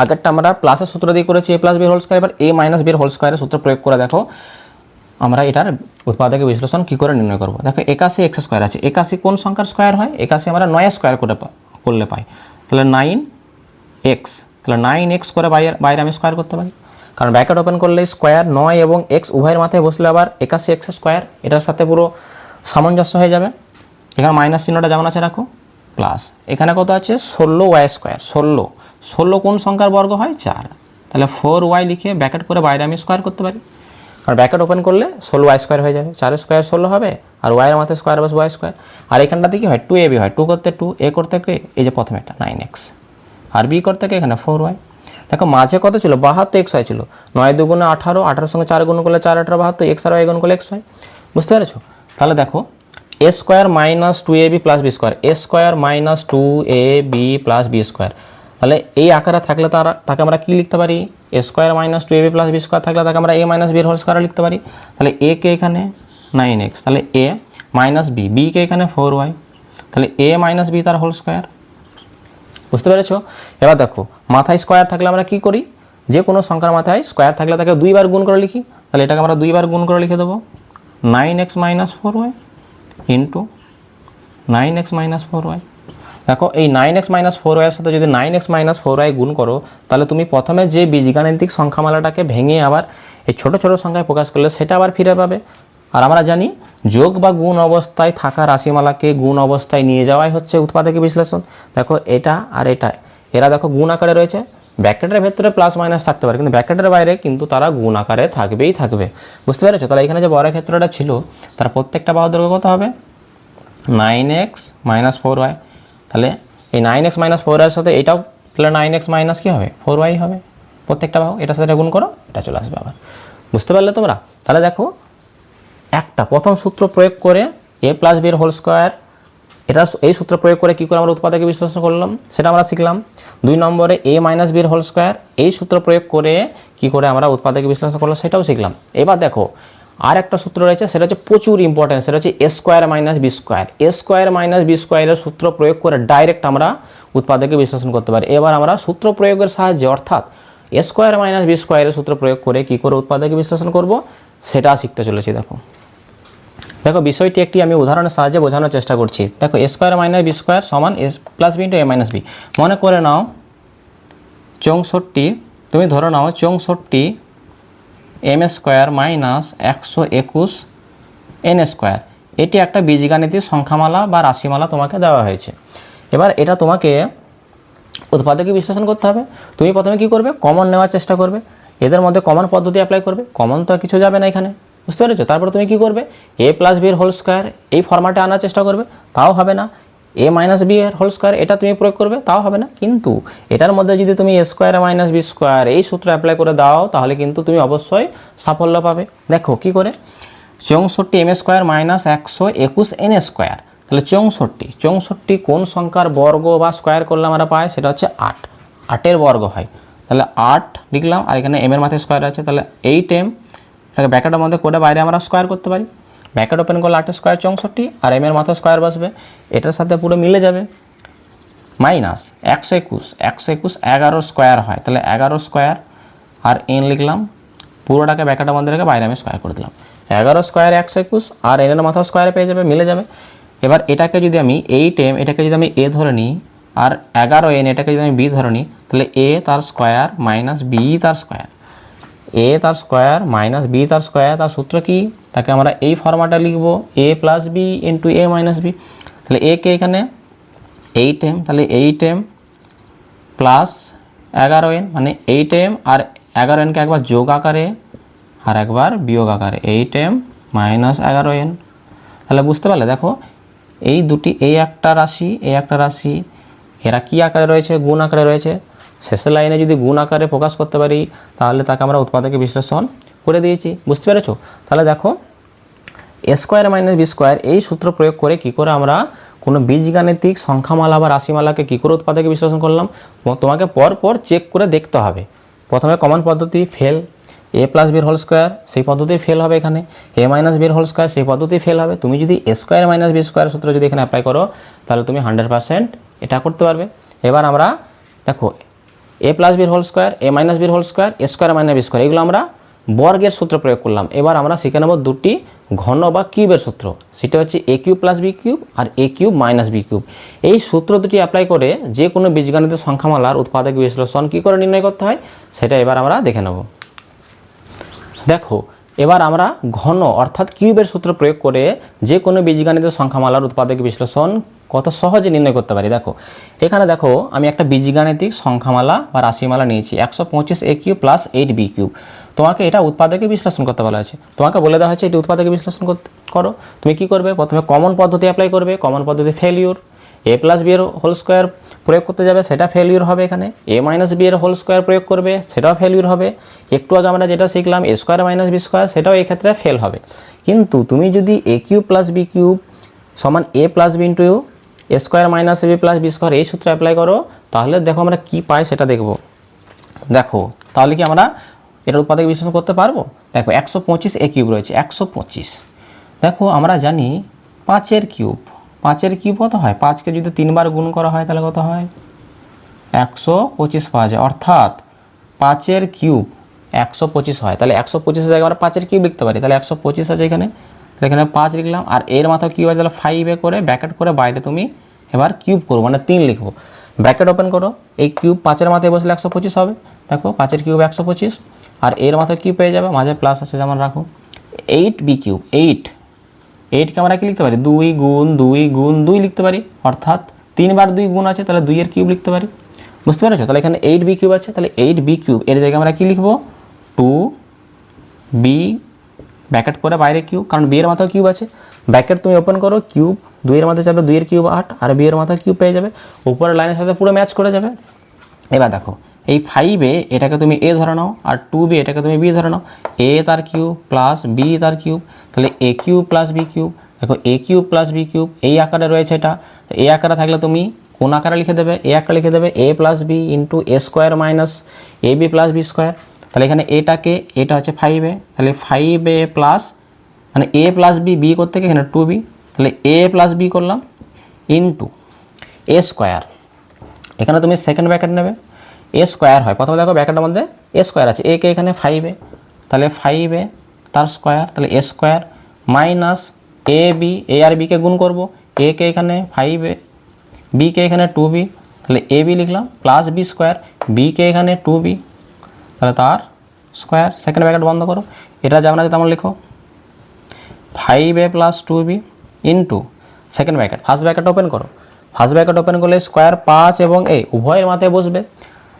আগেরটা আমরা প্লাসের সূত্র দিয়ে করেছি এ প্লাস বি হোল স্কোয়ার, এবার এ মাইনাস বি হোল স্কোয়ারের সূত্র প্রয়োগ করে দেখো আমরা এটার উৎপাদকে বিশ্লেষণ কী করে নির্ণয় করব। দেখো 81 এক্স স্কোয়ার আছে, 81 কোন সংখ্যার স্কোয়ার হয়? 81 আমরা 9 স্কোয়ার করলে পাই, তাহলে 9x, তাহলে 9x করে বাইরে আমি স্কোয়ার করতে পারি, কারণ ব্র্যাকেট ওপেন করলে স্কোয়ার 9 এবং x উভয়ের মাথায় বসলে আবার 81 এক্স স্কোয়ার এটার সাথে পুরো সামঞ্জস্য হয়ে যাবে। এখানে মাইনাস চিহ্নটা যেমন আছে রাখো, প্লাস এখানে কত আছে 16 ওয়াই স্কোয়ার। 16 কোন সংখ্যার বর্গ হয়? 4, তাহলে 4y লিখে ব্র্যাকেট করে বাইরে আমি স্কোয়ার করতে পারি, আর ব্র্যাকেট ওপেন করলে 16 ওয়াই স্কোয়ার হয়ে যাবে, 4 স্কোয়ার 16 হবে, আর ওয়াইয়ের মাথায় স্কোয়ার বাস ওয়াই স্কোয়ার। আর এখানটাতে কি হয়? 2ab হয়, 2 করতে 2, a করতে কে এই যে প্রথমে একটা 9x, আর b করতে কে এখানে 4y। দেখো মাঝে কত ছিল? 72 এক্স ওয়াই ছিল, 9 দুগুণে 18, 18 সঙ্গে 4 গুণ করলে 4 18 72, এক্স আর ওয়াই গুণ করলে এক্স ওয়াই। বুঝতে পেরেছো? তাহলে দেখো এ square minus 2ab plus B square, A square minus 2ab plus B square. তাহলে এই আকারে থাকলে তাকে আমরা কি লিখতে পারি? A square minus 2ab plus B square থাকলে তাকে আমরা A minus B whole square লিখতে পারি। তাহলে এ কে এখানে 9x, তাহলে এ মাইনাস বি কে এখানে 4y, তাহলে এ মাইনাস বি তার হোল স্কোয়ার। বুঝতে পেরেছো? এবার দেখো মাথায় স্কোয়ার থাকলে আমরা কি করি? যে কোনো সংখ্যার মাথায় স্কোয়ার থাকলে তাকে 2 বার গুণ করে লিখি, তাহলে এটাকে আমরা 2 বার গুণ করে লিখে দেবো 9x minus 4y into 9x minus 4y। দেখো এই 9x মাইনাস 4y এর সাথে যদি 9x মাইনাস 4y গুণ করো, তাহলে তুমি প্রথমে যে বীজগাণিতিক সংখ্যামালাটাকে ভেঙে আবার এই ছোট ছোট সংখ্যায় প্রকাশ করলে সেটা আবার ফিরে পাবে। আর আমরা জানি যোগ বা গুণ অবস্থায় থাকা রাশিমালাকে গুণ অবস্থায় নিয়ে যাওয়াই হচ্ছে উৎপাদকে বিশ্লেষণ। দেখো এটা আর এটা, এরা দেখো গুণ আকারে রয়েছে, ব্র্যাকেটের ভেতরে প্লাস মাইনাস থাকতে পারে, কিন্তু ব্র্যাকেটের বাইরে কিন্তু তারা গুণ আকারে থাকবেই থাকবে। বুঝতে পেরেছো? তাহলে এখানে যে বর্গক্ষেত্রটা ছিল তার প্রত্যেকটা বাহুর দৈর্ঘ্য কত হবে? 9x minus 4y। তাহলে এই 9x মাইনাস 4y এর সাথে এটাও, তাহলে 9x মাইনাস কী হবে? 4y হবে প্রত্যেকটা বাহু, এটার সাথে এটা গুণ করো, এটা চলে আসবে আবার। বুঝতে পারলে তোমরা? তাহলে দেখো একটা প্রথম সূত্র প্রয়োগ করে এ প্লাস বি হোল স্কোয়ার, এটা এই সূত্র প্রয়োগ করে কী করে আমরা উৎপাদকে বিশ্লেষণ করলাম সেটা আমরা শিখলাম। 2 নম্বরে এ মাইনাস বি হোল স্কোয়ার, এই সূত্র প্রয়োগ করে কী করে আমরা উৎপাদকে বিশ্লেষণ করলাম সেটাও শিখলাম। এবার দেখো আর একটা সূত্র রয়েছে, সেটা হচ্ছে প্রচুর ইম্পর্টেন্ট, সেটা হচ্ছে A square minus B square. A square minus B স্কোয়ারের সূত্র প্রয়োগ করে ডাইরেক্ট আমরা উৎপাদকে বিশ্লেষণ করতে পারি। এবার আমরা সূত্র প্রয়োগের সাহায্যে, অর্থাৎ এ স্কোয়ার মাইনাস বি স্কোয়ারের সূত্র প্রয়োগ করে কী করে উৎপাদকে বিশ্লেষণ করব সেটা শিখতে চলেছি। দেখো বিষয়টি একটি আমি উদাহরণের সাহায্যে বোঝানোর চেষ্টা করছি। দেখো এ স্কোয়ার মাইনাস বি স্কোয়ার সমান এ plus B into a minus b. মনে করে নাও 64, তুমি ধরে নাও 64 m square minus 121 n square. এটি একটা বীজগাণিতিক সংখ্যামালা বা রাশিমালা তোমাকে দেওয়া হয়েছে। এবার এটা তোমাকে উৎপাদকে বিশ্লেষণ করতে হবে। তুমি প্রথমে কি করবে? কমন নেওয়ার চেষ্টা করবে, এদের মধ্যে কমন পদ্ধতি অ্যাপ্লাই করবে। কমন তো কিছু যাবে না এখানে, বুঝতে পেরেছো? তারপরে তুমি কি করবে? A plus B whole square এই ফরম্যাটে আনার চেষ্টা করবে, তাও হবে না। এ মাইনাস বি হোল স্কোয়ার এটা তুমি প্রয়োগ করবে, তাও হবে না। কিন্তু এটার মধ্যে যদি তুমি এ স্কোয়ার মাইনাস বি স্কোয়ার এই সূত্র অ্যাপ্লাই করে দাও, তাহলে কিন্তু তুমি অবশ্যই সাফল্য পাবে। দেখো কি করে? 64 m square minus 121 n square. তাহলে 64 কোন সংখ্যার বর্গ বা স্কোয়ার করলে আমরা পাই? সেটা হচ্ছে 8, 8-এর বর্গ হয়। তাহলে 8 লিখলাম, আর এখানে এম এর মাথায় স্কোয়ার আছে, তাহলে 8m এটাকে ব্র্যাকেটের মধ্যে করে বাইরে আমরা স্কোয়ার করতে পারি। ব্র্যাকেট ওপেন করলে 8 স্কোয়ার 64, আর এম এর মাথায় স্কোয়ার বসবে, এটার সাথে পুরো মিলে যাবে। মাইনাস 121, 11 স্কোয়ার হয়, তাহলে 11 স্কোয়ার, আর এন লিখলাম, পুরোটাকে ব্র্যাকেটের মধ্যে রেখে বাইরে আমি স্কোয়ার করে দিলাম। 11 স্কোয়ার 121, আর এন এর মাথায় স্কোয়ারে পেয়ে যাবে, মিলে যাবে। এবার এটাকে যদি আমি 8m এটাকে যদি আমি এ ধরে নিই, আর 11n এটাকে যদি আমি বি ধরে নিই তাহলে এ তার স্কোয়ার মাইনাস বি তার স্কোয়ার, এ তার স্কোয়ার মাইনাস বি তার স্কোয়ার, তার সূত্র কি, তাকে আমরা এই ফর্মাটে লিখব এ plus B into a minus B. তাহলে এ কে এখানে 8m, তাহলে 8m প্লাস 11n মানে 8m আর 11nকে একবার যোগ আকারে আর একবার বিয়োগ আকারে 8m মাইনাস 11n। তাহলে বুঝতে পারলে, দেখো এই দুটি, এই একটা রাশি এই একটা রাশি, এরা কি আকারে রয়েছে, গুণ আকারে রয়েছে। শেষের লাইনে যদি গুণ আকারে প্রকাশ করতে পারি তাহলে তাকে আমরা উৎপাদকে বিশ্লেষণ করে দিয়েছি। বুঝতে পেরেছো? তাহলে দেখো এ স্কোয়ার মাইনাস বি স্কোয়ার এই সূত্র প্রয়োগ করে কি করে আমরা কোনো বীজগাণিতিক সংখ্যামালা বা রাশিমালাকে কী করে উৎপাদকে বিশ্লেষণ করলাম, তোমাকে পরপর চেক করে দেখতে হবে। প্রথমে কমন পদ্ধতি ফেল, এ প্লাস বির হোল স্কোয়ার সেই পদ্ধতি ফেল হবে, এখানে এ মাইনাস বির হোল স্কোয়ার সেই পদ্ধতি ফেল হবে। তুমি যদি এ স্কোয়ার মাইনাস বি স্কোয়ার সূত্র যদি এখানে অ্যাপ্লাই করো তাহলে তুমি 100% এটা করতে পারবে। এবার আমরা দেখো এ প্লাস বির হোল স্কোয়ার, এ মাইনাস বির whole square, A square minus B square, এগুলো আমরা বর্গের সূত্র প্রয়োগ করলাম। এবার আমরা শিখে নেব দুটি ঘন বা কিউবের সূত্র, সেটা হচ্ছে এ কিউব প্লাস বি কিউব আর এ কিউব মাইনাস বি কিউব। এই সূত্র দুটি অ্যাপ্লাই করে যে কোনো বীজগণিতের সংখ্যামালার উৎপাদক বিশ্লেষণ কী করে নির্ণয় করতে হয় সেটা এবার আমরা দেখে নেব। দেখো এবার আমরা ঘন অর্থাৎ কিউবের সূত্র প্রয়োগ করে যে কোনো বীজগণিতের সংখ্যামালার উৎপাদক বিশ্লেষণ কত সহজে নির্ণয় করতে পারি। দেখো এখানে দেখো আমি একটা বীজগাণিতিক সংখ্যামালা বা রাশিমালা নিয়েছি 125 এ কিউব প্লাস 8 বি কিউব। তোমাকে এটা উৎপাদকে বিশ্লেষণ করতে বলা হয়েছে, তোমাকে বলে দেওয়া হয়েছে এটি উৎপাদকে বিশ্লেষণ করো। তুমি কি করবে, প্রথমে কমন পদ্ধতি অ্যাপ্লাই করবে, কমন পদ্ধতি ফেলিউর। এ প্লাস বি এর হোল স্কোয়ার প্রয়োগ করতে যাবে সেটা ফেলিউর হবে, এখানে এ মাইনাস বি এর হোল স্কোয়ার প্রয়োগ করবে সেটাও ফেলিউর হবে। একটু আগে আমরা যেটা শিখলাম A square minus B square সেটাও এই ক্ষেত্রে ফেল হবে। কিন্তু তুমি যদি A cube plus B cube সমান এ প্লাস বি ইন্টু এ square minus B plus B square এই সূত্র অ্যাপ্লাই করো তাহলে দেখো আমরা কি পাই সেটা দেখব। দেখো তাহলে কি আমরা এটা উৎপাদক বিশ্লেষণ করতে পারবো। দেখো 125 এ কিউব রয়েছে 125। দেখো আমরা জানি 5 কিউব, 5 কিউব কত হয়, 5কে যদি 3 বার গুণ করা হয় তাহলে কত হয় 125 পাওয়া যায়, অর্থাৎ 5 কিউব 125 হয়। তাহলে 125 জায়গায় আমরা 5 কিউব লিখতে পারি, তাহলে 125 আছে এখানে, তাহলে এখানে 5 লিখলাম। আর এর মাথা কিউব আছে তাহলে 5 করে ব্র্যাকেট করে বাইরে তুমি এবার কিউব করবো মানে 3 লিখবো, ব্র্যাকেট ওপেন করো। এই কিউব 5-এর মাথায় বসলে 125 হবে। দেখো 5 কিউব 125 আর এর মাথায় কিউব পেয়ে যাবে, মাঝে প্লাস আছে যেমন রাখো। 8 বি কিউব, 8কে আমরা কি লিখতে পারি 2 গুণ 2 গুণ 2 লিখতে পারি, অর্থাৎ 3 বার 2 গুণ আছে তাহলে 2 এর কিউব লিখতে পারি। বুঝতে পেরেছো? তাহলে এখানে 8 বি কিউব আছে, তাহলে 8 বি কিউব এর জায়গায় আমরা কি লিখবো 2 বি ব্র্যাকেট করে বাইরে কিউব, কারণ বি এর মাথায় কিউব আছে, ব্র্যাকেট তুমি ওপেন করো, কিউব 2 এর মাথায় যাবে 2 এর কিউব 8 আর বি এর মাথায় কিউব পেয়ে যাবে, উপরের লাইনের সাথে পুরো ম্যাচ করে যাবে। এবার দেখো এই 5 এটাকে তুমি এ ধরে নাও আর 2b এটাকে তুমি বি ধরে নাও, এ তার কিউব প্লাস বি তার কিউব, তাহলে এ কিউব প্লাস বি কিউব। দেখো এ কিউব প্লাস বি কিউব এই আকারে রয়েছে, এটা এ আকারে থাকলে তুমি কোন আকারে লিখে দেবে, এ আকারে লিখে দেবে এ প্লাস বি ইন্টু এ স্কোয়ার মাইনাস এ বি প্লাস বি স্কোয়ার। তাহলে এখানে এটাকে, এটা হচ্ছে 5a, তাহলে 5a প্লাস মানে এ প্লাস বি, বি করতে গিয়ে এখানে 2b, তাহলে এ প্লাস বি করলাম ইন্টু এ স্কোয়ার, এখানে তুমি সেকেন্ড ব্র্যাকেট নেবে, এ স্কোয়ার হয়। প্রথমে দেখো ব্র্যাকেটের মধ্যে এ স্কোয়ার আছে, এ কে এখানে 5a, তাহলে 5a তার স্কোয়ার, তাহলে এ স্কোয়ার মাইনাস এ বি, এ আর বিকে গুণ করবো, এ কে এখানে 5a, বি কে এখানে 2b, তাহলে এ বি লিখলাম প্লাস বি স্কোয়ার, বি কে এখানে 2b, তাহলে তার স্কোয়ার। সেকেন্ড ব্র্যাকেট বন্ধ করো, এটা যেমন আছে তেমন লিখো 5a plus 2b into second bracket, first bracket open করো, ফার্স্ট ব্র্যাকেট ওপেন করলে স্কোয়ার 5 এবং এ উভয়ের মাথায় বসবে,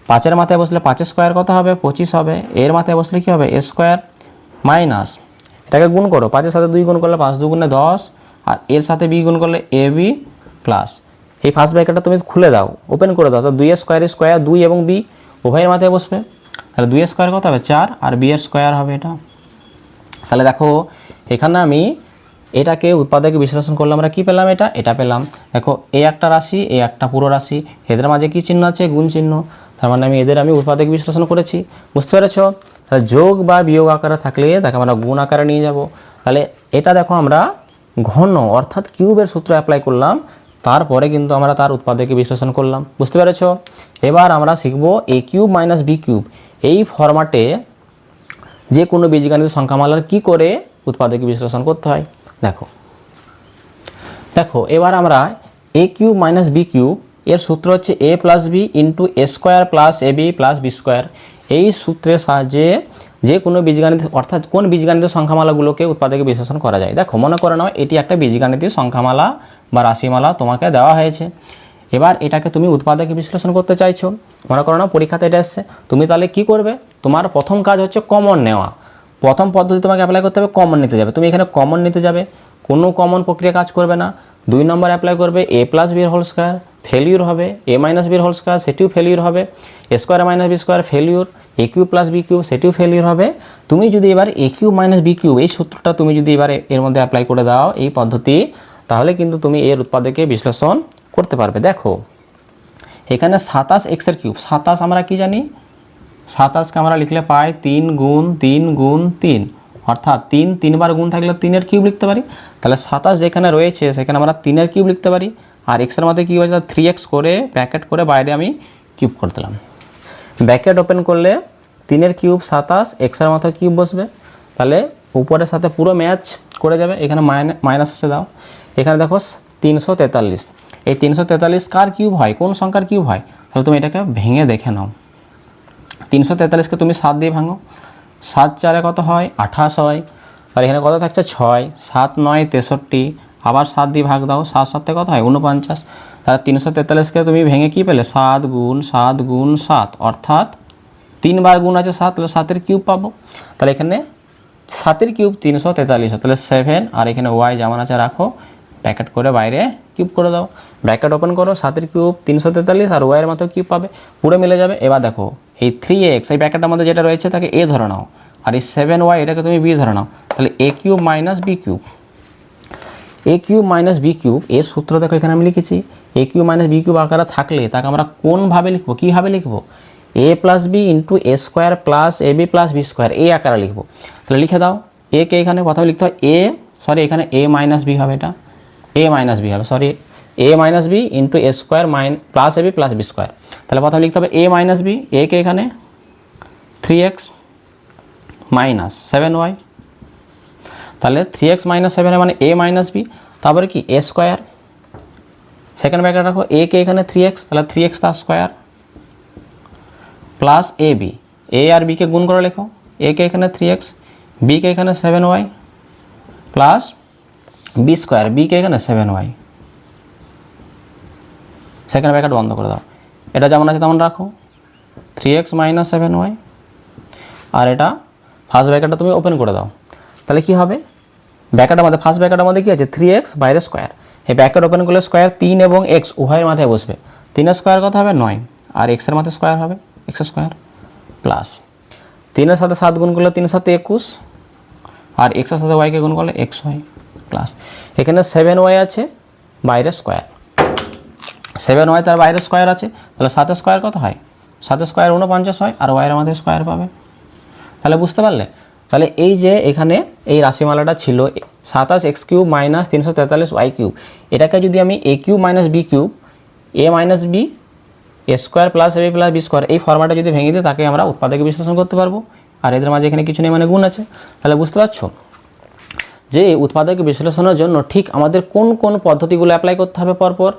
5-এর মাথায় বসলে 5 স্কোয়ার কত হবে 25 হবে, এর মাথায় বসলে কী হবে এ স্কোয়ার মাইনাস এটাকে গুণ করো, 5-এর সাথে 2 গুণ করলে 5 2 গুণে 10 আর এর সাথে বি গুণ করলে এ বি প্লাস এই ফার্স্ট ব্র্যাকেটটা তুমি খুলে দাও, ওপেন করে দাও, তো 2 স্কোয়ার স্কোয়ার 2 এবং বি উভয়ের মাথায় বসবে, তাহলে 2 স্কোয়ার কত হবে 4 আর বি এর স্কোয়ার হবে এটা। তাহলে দেখো এখানে আমি এটাকে উৎপাদকে বিশ্লেষণ করলে আমরা কি পেলাম, এটা পেলাম। দেখো এ একটা রাশি, এ একটা পুরো রাশি, এদের মাঝে কি চিহ্ন আছে গুণ চিহ্ন, তার মানে আমি উৎপাদক বিশ্লেষণ করেছি। বুঝতে পেরেছো? তাহলে যোগ বা বিয়োগ আকারে থাকলে তাকে আমরা গুণ আকারে নিয়ে যাব। তাহলে এটা দেখো আমরা ঘন অর্থাৎ কিউবের সূত্র অ্যাপ্লাই করলাম, তারপরে কিন্তু আমরা তার উৎপাদকে বিশ্লেষণ করলাম। বুঝতে পেরেছো? এবার আমরা শিখব এ কিউব মাইনাস বি কিউব এই ফরম্যাটে যে কোনো বীজগাণিতিক সংখ্যামালার কি করে উৎপাদকে বিশ্লেষণ করতে হয়। দেখো এবার আমরা a cube minus B cube এর সূত্র হচ্ছে a plus B into A square plus a b plus B square. এই সূত্রের সাহায্যে যে কোনো বীজগাণিতিক অর্থাৎ কোন বীজগাণিতিক সংখ্যামালাগুলোকে উৎপাদকে বিশ্লেষণ করা যায়। দেখো মনে করে নাও এটি একটা বীজগাণিতিক সংখ্যামালা বা রাশিমালা তোমাকে দেওয়া হয়েছে, এবার এটাকে তুমি উৎপাদকে বিশ্লেষণ করতে চাইছো। মনে করো না পরীক্ষাতে এটা এসছে, তুমি তাহলে কি করবে, তোমার প্রথম কাজ হচ্ছে কমন নেওয়া। প্রথম পদ্ধতি তোমাকে অ্যাপ্লাই করতে হবে, কমন নিতে যাবে। তুমি এখানে কমন নিতে যাবে, কোনো কমন প্রক্রিয়া কাজ করবে না। 2 নম্বর অ্যাপ্লাই করবে A plus B whole square, failure হবে। A minus B whole square, সেটিও ফেলিউর হবে। A square minus B square failure. A cube plus B cube, সেটিও ফেলিউর হবে। তুমি যদি এবার A cube minus B cube এই সূত্রটা তুমি যদি এবারে এর মধ্যে অ্যাপ্লাই করে দাও এই পদ্ধতি, তাহলে কিন্তু তুমি এর উৎপাদকে বিশ্লেষণ করতে পারবে। দেখো এখানে 27 এক্সের কিউব, 27 আমরা কি জানি, 27কে আমরা লিখলে পাই 3 গুণ 3 গুণ 3, অর্থাৎ 3 বার গুণ থাকলে 3-এর কিউব লিখতে পারি। তাহলে 27 যেখানে রয়েছে সেখানে আমরা 3-এর কিউব লিখতে পারি। আর এক্সের মধ্যে কী হয়েছে, 3x করে ব্র্যাকেট করে বাইরে আমি কিউব করে দিলাম। ব্র্যাকেট ওপেন করলে 3-এর কিউব 27, এক্সের মাথায় কিউব বসবে, তাহলে উপরের সাথে পুরো ম্যাচ করে যাবে। এখানে মাইনাস আসে দাও, এখানে দেখো 343। এই 343 কার কিউব হয়, কোন সংখ্যার কিউব হয়, তাহলে তুমি এটাকে ভেঙে দেখে নাও। 343কে তুমি 7 দিয়ে ভাঙো, 7 4 কত হয়, 28 হয়। আর এখানে কত থাকছে 6, 7 9 63, আবার 7 দিয়ে ভাগ দাও, 7 7 কত হয় 49। তাহলে 343কে তুমি ভেঙে কি পেলে, 7 গুণ 7 গুণ 7, অর্থাৎ 3 বার গুণ আছে 7, তাহলে 7-এর কিউব পাবো। তাহলে এখানে 7-এর কিউব 343, তাহলে 7, আর এখানে ওয়াই যেমন আছে রাখো, ব্র্যাকেট করে বাইরে কিউব করে দাও। ব্র্যাকেট ওপেন করো, 7-এর কিউব 343 আর ওয়াইয়ের মতো কিউব পাবে, পুরো মিলে যাবে। এবার দেখো এই 3x এই ব্র্যাকেটের মধ্যে যেটা রয়েছে তাকে a ধরে নাও, আর এই 7y এটাকে তুমি b ধরে নাও, তাহলে a cube minus B cube. a cube minus B cube এর সূত্র দেখো এখানে আমি লিখেছি। a cube minus B cube আকারে থাকলে তাকে আমরা কোনভাবে লিখবো, কীভাবে লিখবো, a plus B into A square plus a b plus B square, এই আকারে লিখবো। তাহলে লিখে দাও, a কে এখানে প্রথমে লিখতে হয় এখানে a মাইনাস বি হবে, এটা a মাইনাস বি হবে, a minus b into A square plus a b plus B square. তাহলে প্রথমে লিখতে হবে a মাইনাস বি, a কে এখানে 3x মাইনাস 7y, তাহলে 3x মাইনাস 7 মানে a মাইনাস বি, তারপরে কি এ স্কোয়ার, সেকেন্ড ব্র্যাকেট রাখো, a কে এখানে 3x, তাহলে 3x তার square plus a b, a আর b কে গুণ করে লেখো, a কে এখানে 3x, b কে এখানে 7y plus B square, b কে এখানে 7y, সেকেন্ড ব্র্যাকেট বন্ধ করে দাও। এটা যেমন আছে তেমন রাখো, 3x মাইনাস 7y, আর এটা ফার্স্ট ব্র্যাকেটটা তুমি ওপেন করে দাও। তাহলে কি হবে, ব্র্যাকেটের মধ্যে ফার্স্ট ব্র্যাকেটের মধ্যে কি আছে 3x বাইরে স্কোয়ার, এই ব্র্যাকেট ওপেন করলে স্কোয়ার 3 এবং x উভয়ের মাথায় বসবে, 3-এর স্কোয়ার কত হবে 9, আর এক্সের মাথায় স্কোয়ার হবে x স্কোয়ার প্লাস 3-এর সাথে 7 গুণ করলে 3 7 21, আর x এর সাথে y কে গুণ করলে xy প্লাস এখানে 7y আছে বাইরে স্কোয়ার, 7y তার বাইরে স্কোয়ার আছে, তাহলে 7 স্কোয়ার কত হয়, 7 স্কোয়ার 49 হয়, আর ওয়াইয়ের মধ্যে স্কোয়ার পাবে। তাহলে বুঝতে পারলে, তাহলে এই যে এখানে এই রাশিমালাটা ছিল 27x cube minus 343y cube, এটাকে যদি আমি a cube minus B cube, a minus b a square plus a b plus B square এই ফর্ম্যাটে যদি ভেঙে দিই, তাকে আমরা উৎপাদকে বিশ্লেষণ করতে পারবো। আর এদের মাঝে এখানে কিছু নেই মানে গুণ আছে। তাহলে বুঝতে পারছো যে উৎপাদক বিশ্লেষণের জন্য ঠিক আমাদের কোন কোন পদ্ধতিগুলো অ্যাপ্লাই করতে হবে পরপর,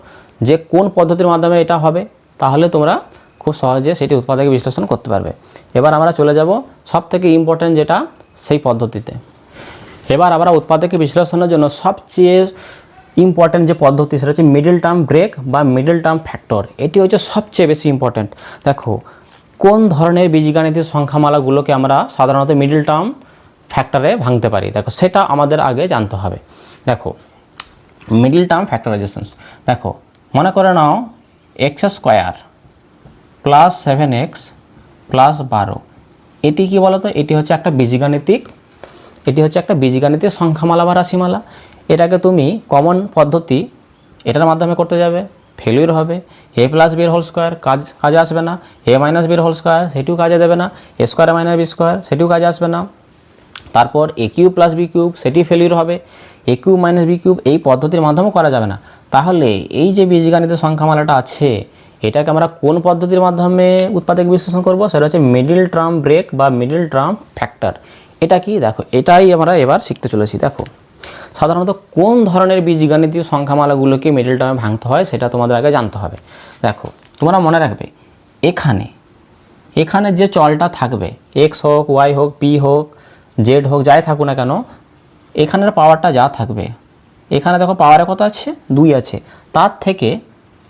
যে কোন পদ্ধতির মাধ্যমে এটা হবে, তাহলে তোমরা খুব সহজে সেটি উৎপাদক বিশ্লেষণ করতে পারবে। এবার আমরা চলে যাব সবথেকে ইম্পর্ট্যান্ট যেটা সেই পদ্ধতিতে। এবার আমরা উৎপাদক বিশ্লেষণের জন্য সবচেয়ে ইম্পর্ট্যান্ট যে পদ্ধতি সেটা হচ্ছে মিডল টার্ম ব্রেক বা মিডল টার্ম ফ্যাক্টর। এটি হচ্ছে সবচেয়ে বেশি ইম্পর্ট্যান্ট। দেখো কোন ধরনের বীজগাণিতিক সংখ্যামালাগুলোকে আমরা সাধারণত মিডল টার্ম ফ্যাক্টরে ভাঙতে পারি, দেখো সেটা আমাদের আগে জানতে হবে। দেখো মিডল টার্ম ফ্যাক্টরাইজেশনস, দেখো মনে করে নাও x square plus 7x plus 12, এটি কি বলতো, এটি হচ্ছে একটা বীজগাণিতিক সংখ্যামালা বা রাশিমালা। এটাকে তুমি কমন পদ্ধতি এটার মাধ্যমে করতে যাবে, ফেলিউর হবে। এ প্লাস বির হোল স্কোয়ার কাজে আসবে না, এ মাইনাস বির হোল স্কোয়ার সেটিও কাজে দেবে না, এ স্কোয়ার মাইনাস বি স্কোয়ার সেটিও কাজে আসবে না। তারপর এ কিউব প্লাস বি কিউব সেটি ফেলিউর হবে, এ কিউব মাইনাস বি কিউব এই পদ্ধতির মাধ্যমেও করা যাবে না। তাহলে এই যে বীজগাণিতিক সংখ্যামালাটা আছে, এটাকে আমরা কোন পদ্ধতির মাধ্যমে উৎপাদক বিশ্লেষণ করব, সেটা হচ্ছে মিডল টার্ম ব্রেক বা মিডল টার্ম ফ্যাক্টর। এটা কি, দেখো এটাই আমরা এবার শিখতে চলেছি। দেখো সাধারণত কোন ধরনের বীজগাণিতীয় সংখ্যামালাগুলোকে মিডল টার্মে ভাঙতে হয় সেটা তোমাদের আগে জানতে হবে। দেখো তোমরা মনে রাখবে এখানে যে চলটা থাকবে এক্স হোক, ওয়াই হোক, পি হোক, জেড হোক, যাই থাকুক না কেন, এখানের পাওয়ারটা যা থাকবে, এখানে দেখো পাওয়ারে কত আছে, 2 আছে, তার থেকে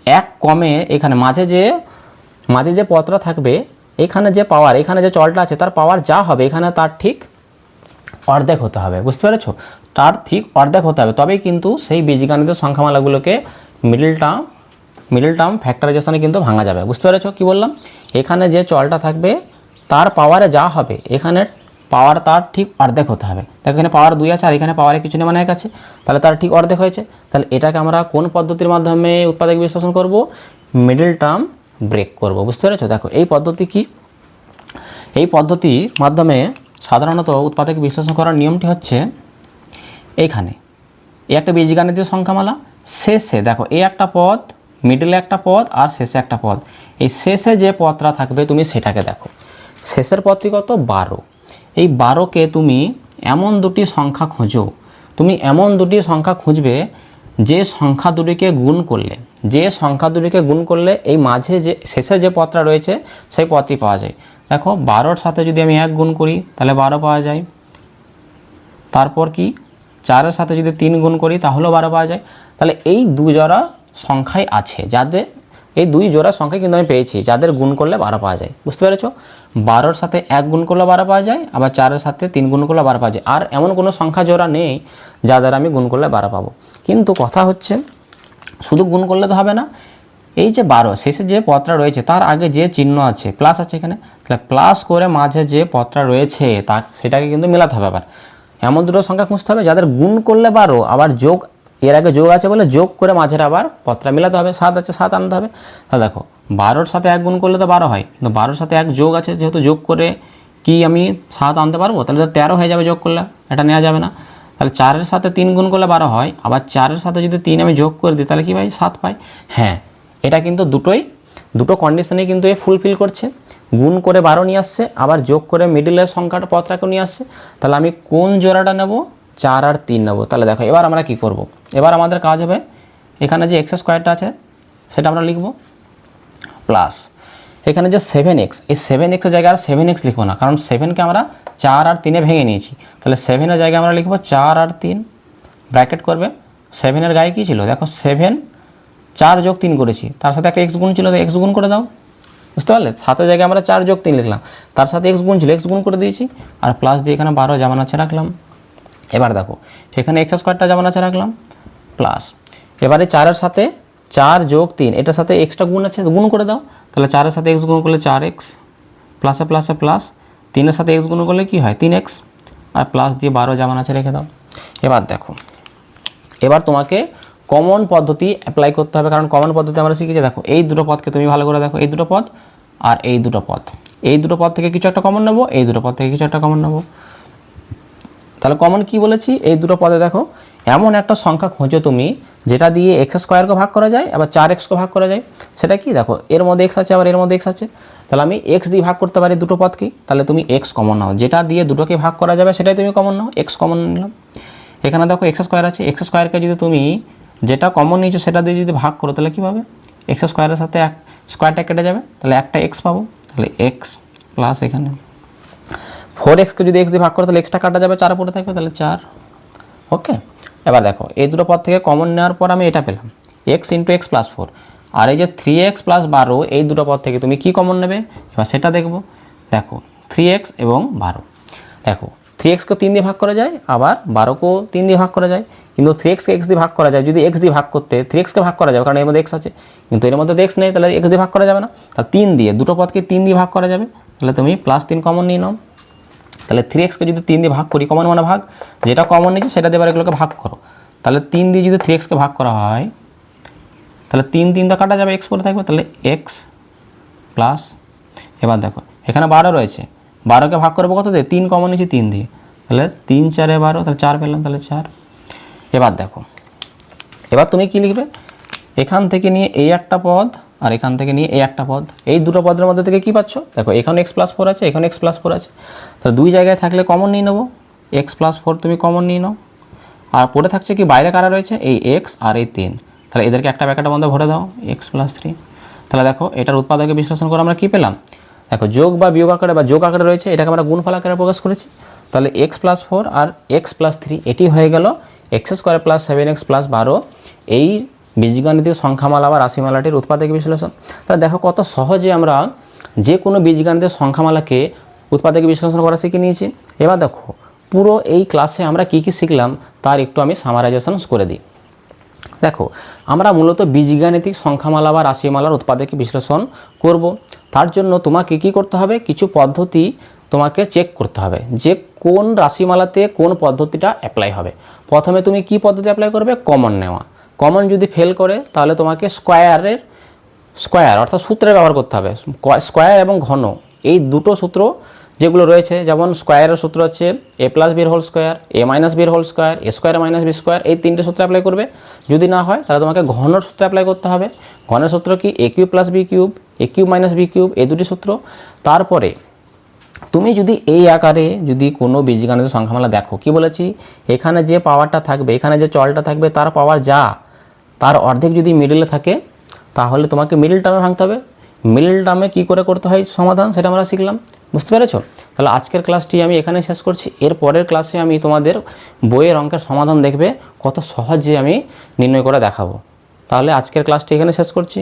1 কমে এখানে মাঝে যে পদটা থাকবে, এখানে যে পাওয়ার, এখানে যে চলটা আছে তার পাওয়ার যা হবে এখানে তার ঠিক অর্ধেক হতে হবে। বুঝতে পেরেছো? তার ঠিক অর্ধেক হতে হবে, তবেই কিন্তু সেই বীজগাণিতিক সংখ্যামালাগুলোকে মিডল টার্ম ফ্যাক্টরাইজেশনে কিন্তু ভাঙা যাবে। বুঝতে পেরেছো কি বললাম? এখানে যে চলটা থাকবে তার পাওয়ারে যা হবে এখানে পাওয়ার তার ঠিক অর্ধেক হতে হবে। দেখো এখানে পাওয়ার 2 আছে আর এখানে পাওয়ারে কিছু নেই মানে 1 আছে, তাহলে তার ঠিক অর্ধেক হয়েছে। তাহলে এটাকে আমরা কোন পদ্ধতির মাধ্যমে উৎপাদক বিশ্লেষণ করব? মিডল টার্ম ব্রেক করব। বুঝতে পেরেছো? দেখো এই পদ্ধতি কি? এই পদ্ধতির মাধ্যমে সাধারণত উৎপাদক বিশ্লেষণ করার নিয়মটি হচ্ছে, এইখানে এই একটা বীজগাণিতীয় সংখ্যামালা, শেষে দেখো এই একটা পদ, মিডলে একটা পদ আর শেষে একটা পদ, এই শেষে যে পদটা থাকবে তুমি সেটাকে দেখো, শেষের পদটি কত? 12। এই 12কে তুমি এমন দুটি সংখ্যা খোঁজো, তুমি এমন দুটি সংখ্যা খুঁজবে যে সংখ্যা দুটিকে গুণ করলে এই মাঝে যে শেষে যে পদটা রয়েছে সেই পদটি পাওয়া যায়। দেখো 12-র সাথে যদি আমি 1 গুণ করি তাহলে 12 পাওয়া যায়। তারপর কি 4-এর সাথে যদি 3 গুণ করি তাহলেও 12 পাওয়া যায়। তাহলে এই 2 জোড়া সংখ্যাই আছে, যাদের এই 2 জোড়া সংখ্যা কিন্তু আমি পেয়েছি যাদের গুণ করলে 12 পাওয়া যায়। বুঝতে পেরেছো? 12-র সাথে 1 গুণ করলে 12 পাওয়া যায়, আবার 4-এর সাথে 3 গুণ করলে 12 পাওয়া যায়। আর এমন কোনো সংখ্যা জোড়া নেই যাদের আমি গুণ করলে 12 পাবো। কিন্তু কথা হচ্ছে শুধু গুণ করলে তো হবে না, এই যে 12 শেষে যে পদটা রয়েছে তার আগে যে চিহ্ন আছে প্লাস আছে এখানে, তাহলে প্লাস করে মাঝে যে পদটা রয়েছে সেটাকে কিন্তু মেলাতে হবে। আবার এমন দুটো সংখ্যা খুঁজতে হবে যাদের গুণ করলে 12, আবার যোগ, এর আগে যোগ আছে বলে যোগ করে মাঝের আবার পদটা মেলাতে হবে। 7 আছে, 7 আনতে হবে। তাহলে দেখো 12-র সাথে 1 গুণ করলে তো 12 হয়, কিন্তু 12-র সাথে 1 যোগ আছে, যেহেতু যোগ করে কি আমি 7 আনতে পারবো? তাহলে তো 13 হয়ে যাবে যোগ করলে, এটা নেওয়া যাবে না। তাহলে 4-এর সাথে 3 গুণ করলে 12 হয়, আবার 4-এর সাথে যদি 3 আমি যোগ করে দিই তাহলে কি পাই? 7 পাই। হ্যাঁ, এটা কিন্তু দুটো কন্ডিশনেই কিন্তু এ ফুলফিল করছে। গুণ করে 12 নিয়ে আসছে, আবার যোগ করে মিডলের সংখ্যাটা পদটাকে নিয়ে আসছে। তাহলে আমি কোন জোড়াটা নেব? 4 আর 3 নেব। তাহলে দেখো এবার আমরা কি করব? এবার আমাদের কাজ হবে এখানে যে এক্স স্কোয়ারটা আছে সেটা আমরা লিখব, প্লাস এখানে যে 7x, এই 7x এর জায়গায় আর 7x লিখবো না, কারণ 7কে আমরা 4 আর 3-এ ভেঙে নিয়েছি। তাহলে 7-এর জায়গায় আমরা লিখব 4 আর 3, ব্র্যাকেট করবে। 7-এর গায়ে কী ছিল? দেখো 7, 4 যোগ 3 করেছি, তার সাথে একটা এক্স গুণ ছিল, এক্স গুণ করে দাও। বুঝতে পারলে? 7-এর জায়গায় আমরা 4 যোগ 3 লিখলাম, তার সাথে এক্স গুণ ছিল, এক্স গুণ করে দিয়েছি, আর প্লাস দিয়ে এখানে 12 জামান আছে রাখলাম। এবার দেখো এখানে এক্স স্কোয়ারটা জামান আছে রাখলাম, প্লাস এবারে 4-এর সাথে 4 যোগ 3, এটার সাথে এক্সটা গুণ আছে, গুণ করে দাও। তাহলে 4-এর সাথে এক্স গুণ করলে 4x, প্লাসে প্লাসে প্লাস, 3-এর সাথে এক্স গুণ করলে কি হয়? 3x, আর প্লাস দিয়ে 12 জামান আছে রেখে দাও। এবার দেখো, এবার তোমাকে কমন পদ্ধতি অ্যাপ্লাই করতে হবে, কারণ কমন পদ্ধতি আমরা শিখেছি। দেখো এই দুটো পদকে তুমি ভালো করে দেখো, এই দুটো পদ আর এই দুটো পদ, এই দুটো পদ থেকে কিছু একটা কমন নেবো, এই দুটো পদ থেকে কিছু একটা কমন নেবো। তাহলে কমন কি বলেছি? এই দুটো পদে দেখো এমন একটা সংখ্যা খোঁজো তুমি যেটা দিয়ে এক্স স্কোয়ারকে ভাগ করা যায়, আবার 4xকে ভাগ করা যায়। সেটা কি? দেখো এর মধ্যে এক্স আছে, আবার এর মধ্যে এক্স আছে, তাহলে আমি এক্স দিয়ে ভাগ করতে পারি দুটো পদকেই। তাহলে তুমি এক্স কমন নাও, যেটা দিয়ে দুটোকে ভাগ করা যাবে সেটাই তুমি কমন নাও, এক্স কমন নিলাম। এখানে দেখো এক্স স্কোয়ার আছে, এক্স স্কোয়ারকে যদি তুমি যেটা কমন নিয়েছো সেটা দিয়ে যদি ভাগ করো তাহলে কী পাবে? এক্স স্কোয়ারের সাথে স্কোয়ারটা কেটে যাবে, তাহলে একটা এক্স পাবো। তাহলে এক্স প্লাস এখানে 4xকে যদি এক্স দিয়ে ভাগ করো তাহলে এক্সটা কাটা যাবে, 4 পড়ে থাকবে, তাহলে 4। ওকে, এবার দেখো এই দুটো পদ থেকে কমন নেওয়ার পর আমি এটা পেলাম, এক্স ইন্টু এক্স প্লাস 4। আর এই যে 3x প্লাস 12, এই দুটো পদ থেকে তুমি কি কমন নেবে এবার সেটা দেখবো। দেখো 3x এবং 12, দেখো 3xকে 3 দিয়ে ভাগ করা যায়, আবার 12কেও 3 দিয়ে ভাগ করা যায়, কিন্তু 3xকে x দিয়ে ভাগ করা যায়। যদি x দিয়ে ভাগ করতে 3xকে ভাগ করা যাবে, কারণ এর মধ্যে x আছে, কিন্তু এর মধ্যে x নেই, তাহলে x দিয়ে ভাগ করা যাবে না। তাহলে 3 দিয়ে, দুটো পদকে 3 দিয়ে ভাগ করা যাবে, তাহলে তুমি প্লাস 3 কমন নিয়ে নাও। তাহলে 3xকে যদি 3 দিয়ে ভাগ করি, কমন মানে ভাগ, যেটা কমন নিয়েছি সেটা দিয়ে এবার এগুলোকে ভাগ করো। তাহলে 3 দিয়ে যদি 3xকে ভাগ করা হয় তাহলে 3 তো কাটা যাবে, x পড়ে থাকবে, তাহলে x প্লাস, এবার দেখো এখানে 12 রয়েছে, 12কে ভাগ করবো কত দিয়ে? 3 কমন নিয়েছি 3 দিয়ে, তাহলে 3 4 12, তাহলে 4 পেলাম, তাহলে 4। এবার দেখো এবার তুমি কি লিখবে? এখান থেকে নিয়ে এই একটা পদ আর এখান থেকে নিয়ে এই একটা পদ, এই দুটো পদের মধ্যে থেকে কি পাচ্ছ? দেখো এখানে x প্লাস 4 আছে, এখানে x প্লাস 4 আছে, তাহলে দুই জায়গায় থাকলে কমন নিয়ে নেবো, x প্লাস 4 তুমি কমন নিয়ে নাও, আর পড়ে থাকছে কি বাইরে কারা রয়েছে, এই এক্স আর এই 3, তাহলে এদেরকে একটা ব্র্যাকেটের মধ্যে ভরে দাও এক্স প্লাস 3। তাহলে দেখো এটার উৎপাদকে বিশ্লেষণ করে আমরা কী পেলাম, দেখো যোগ বা বিয়োগ আকারে বা যোগ আকারে রয়েছে, এটাকে আমরা গুণফল আকারে প্রকাশ করেছি। তাহলে এক্স প্লাস 4 আর এক্স প্লাস 3 এটি হয়ে গেল x square plus 7x plus 12 এই বীজগাণিতিক সংখ্যামালা বা রাশিমালাটির উৎপাদক বিশ্লেষণ। তাহলে দেখো কত সহজে আমরা যে কোনো বীজগাণিতিক সংখ্যামালাকে উৎপাদক বিশ্লেষণ করা শিখে নিয়েছি। এবার দেখো পুরো এই ক্লাসে আমরা কি কি শিখলাম তার একটু আমি সামারাইজেশন করে দিই। দেখো আমরা মূলত বীজগাণিতিক সংখ্যামালা বা রাশিমালার উৎপাদক বিশ্লেষণ করব। তার জন্য তোমাকে কি করতে হবে, কিছু পদ্ধতি তোমাকে চেক করতে হবে যে কোন রাশিমালাতে কোন পদ্ধতিটা অ্যাপ্লাই হবে। প্রথমে তুমি কি পদ্ধতি অ্যাপ্লাই করবে, কমন নেওয়া। কমন যদি ফেল করে তাহলে তোমাকে স্কোয়ার অর্থাৎ সূত্রের ব্যবহার করতে হবে। স্কোয়ার এবং ঘন এই দুটো সূত্র যেগুলো রয়েছে, যেমন স্কোয়ারের সূত্র হচ্ছে এ প্লাস বির হোল স্কোয়ার, এ মাইনাস বির whole square, A square minus B square, এই তিনটে সূত্র অ্যাপ্লাই করবে। যদি না হয় তাহলে তোমাকে ঘনর সূত্র অ্যাপ্লাই করতে হবে। ঘনের সূত্র কি এ কিউব প্লাস বি কিউব, এ কিউব মাইনাস বি কিউব, এই দুটি সূত্র। তারপরে তুমি যদি এই আকারে যদি কোনো বীজগাণিতিক সংখ্যামালা দেখো, কি বলেছি, এখানে যে পাওয়ারটা থাকবে, এখানে যে চলটা থাকবে তার পাওয়ার যা, তার অর্ধেক যদি মিডলে থাকে তাহলে তোমাকে মিডল টার্মে ভাঙতে হবে। মিডল টার্মে কী করে করতে হয় সমাধান সেটা আমরা শিখলাম, বুঝতে পেরেছো? তাহলে আজকের ক্লাসটি আমি এখানে শেষ করছি। এর পরের ক্লাসে আমি তোমাদের বইয়ের অঙ্কের সমাধান দেখবে কত সহজে আমি নির্ণয় করে দেখাবো। তাহলে আজকের ক্লাসটি এখানে শেষ করছি।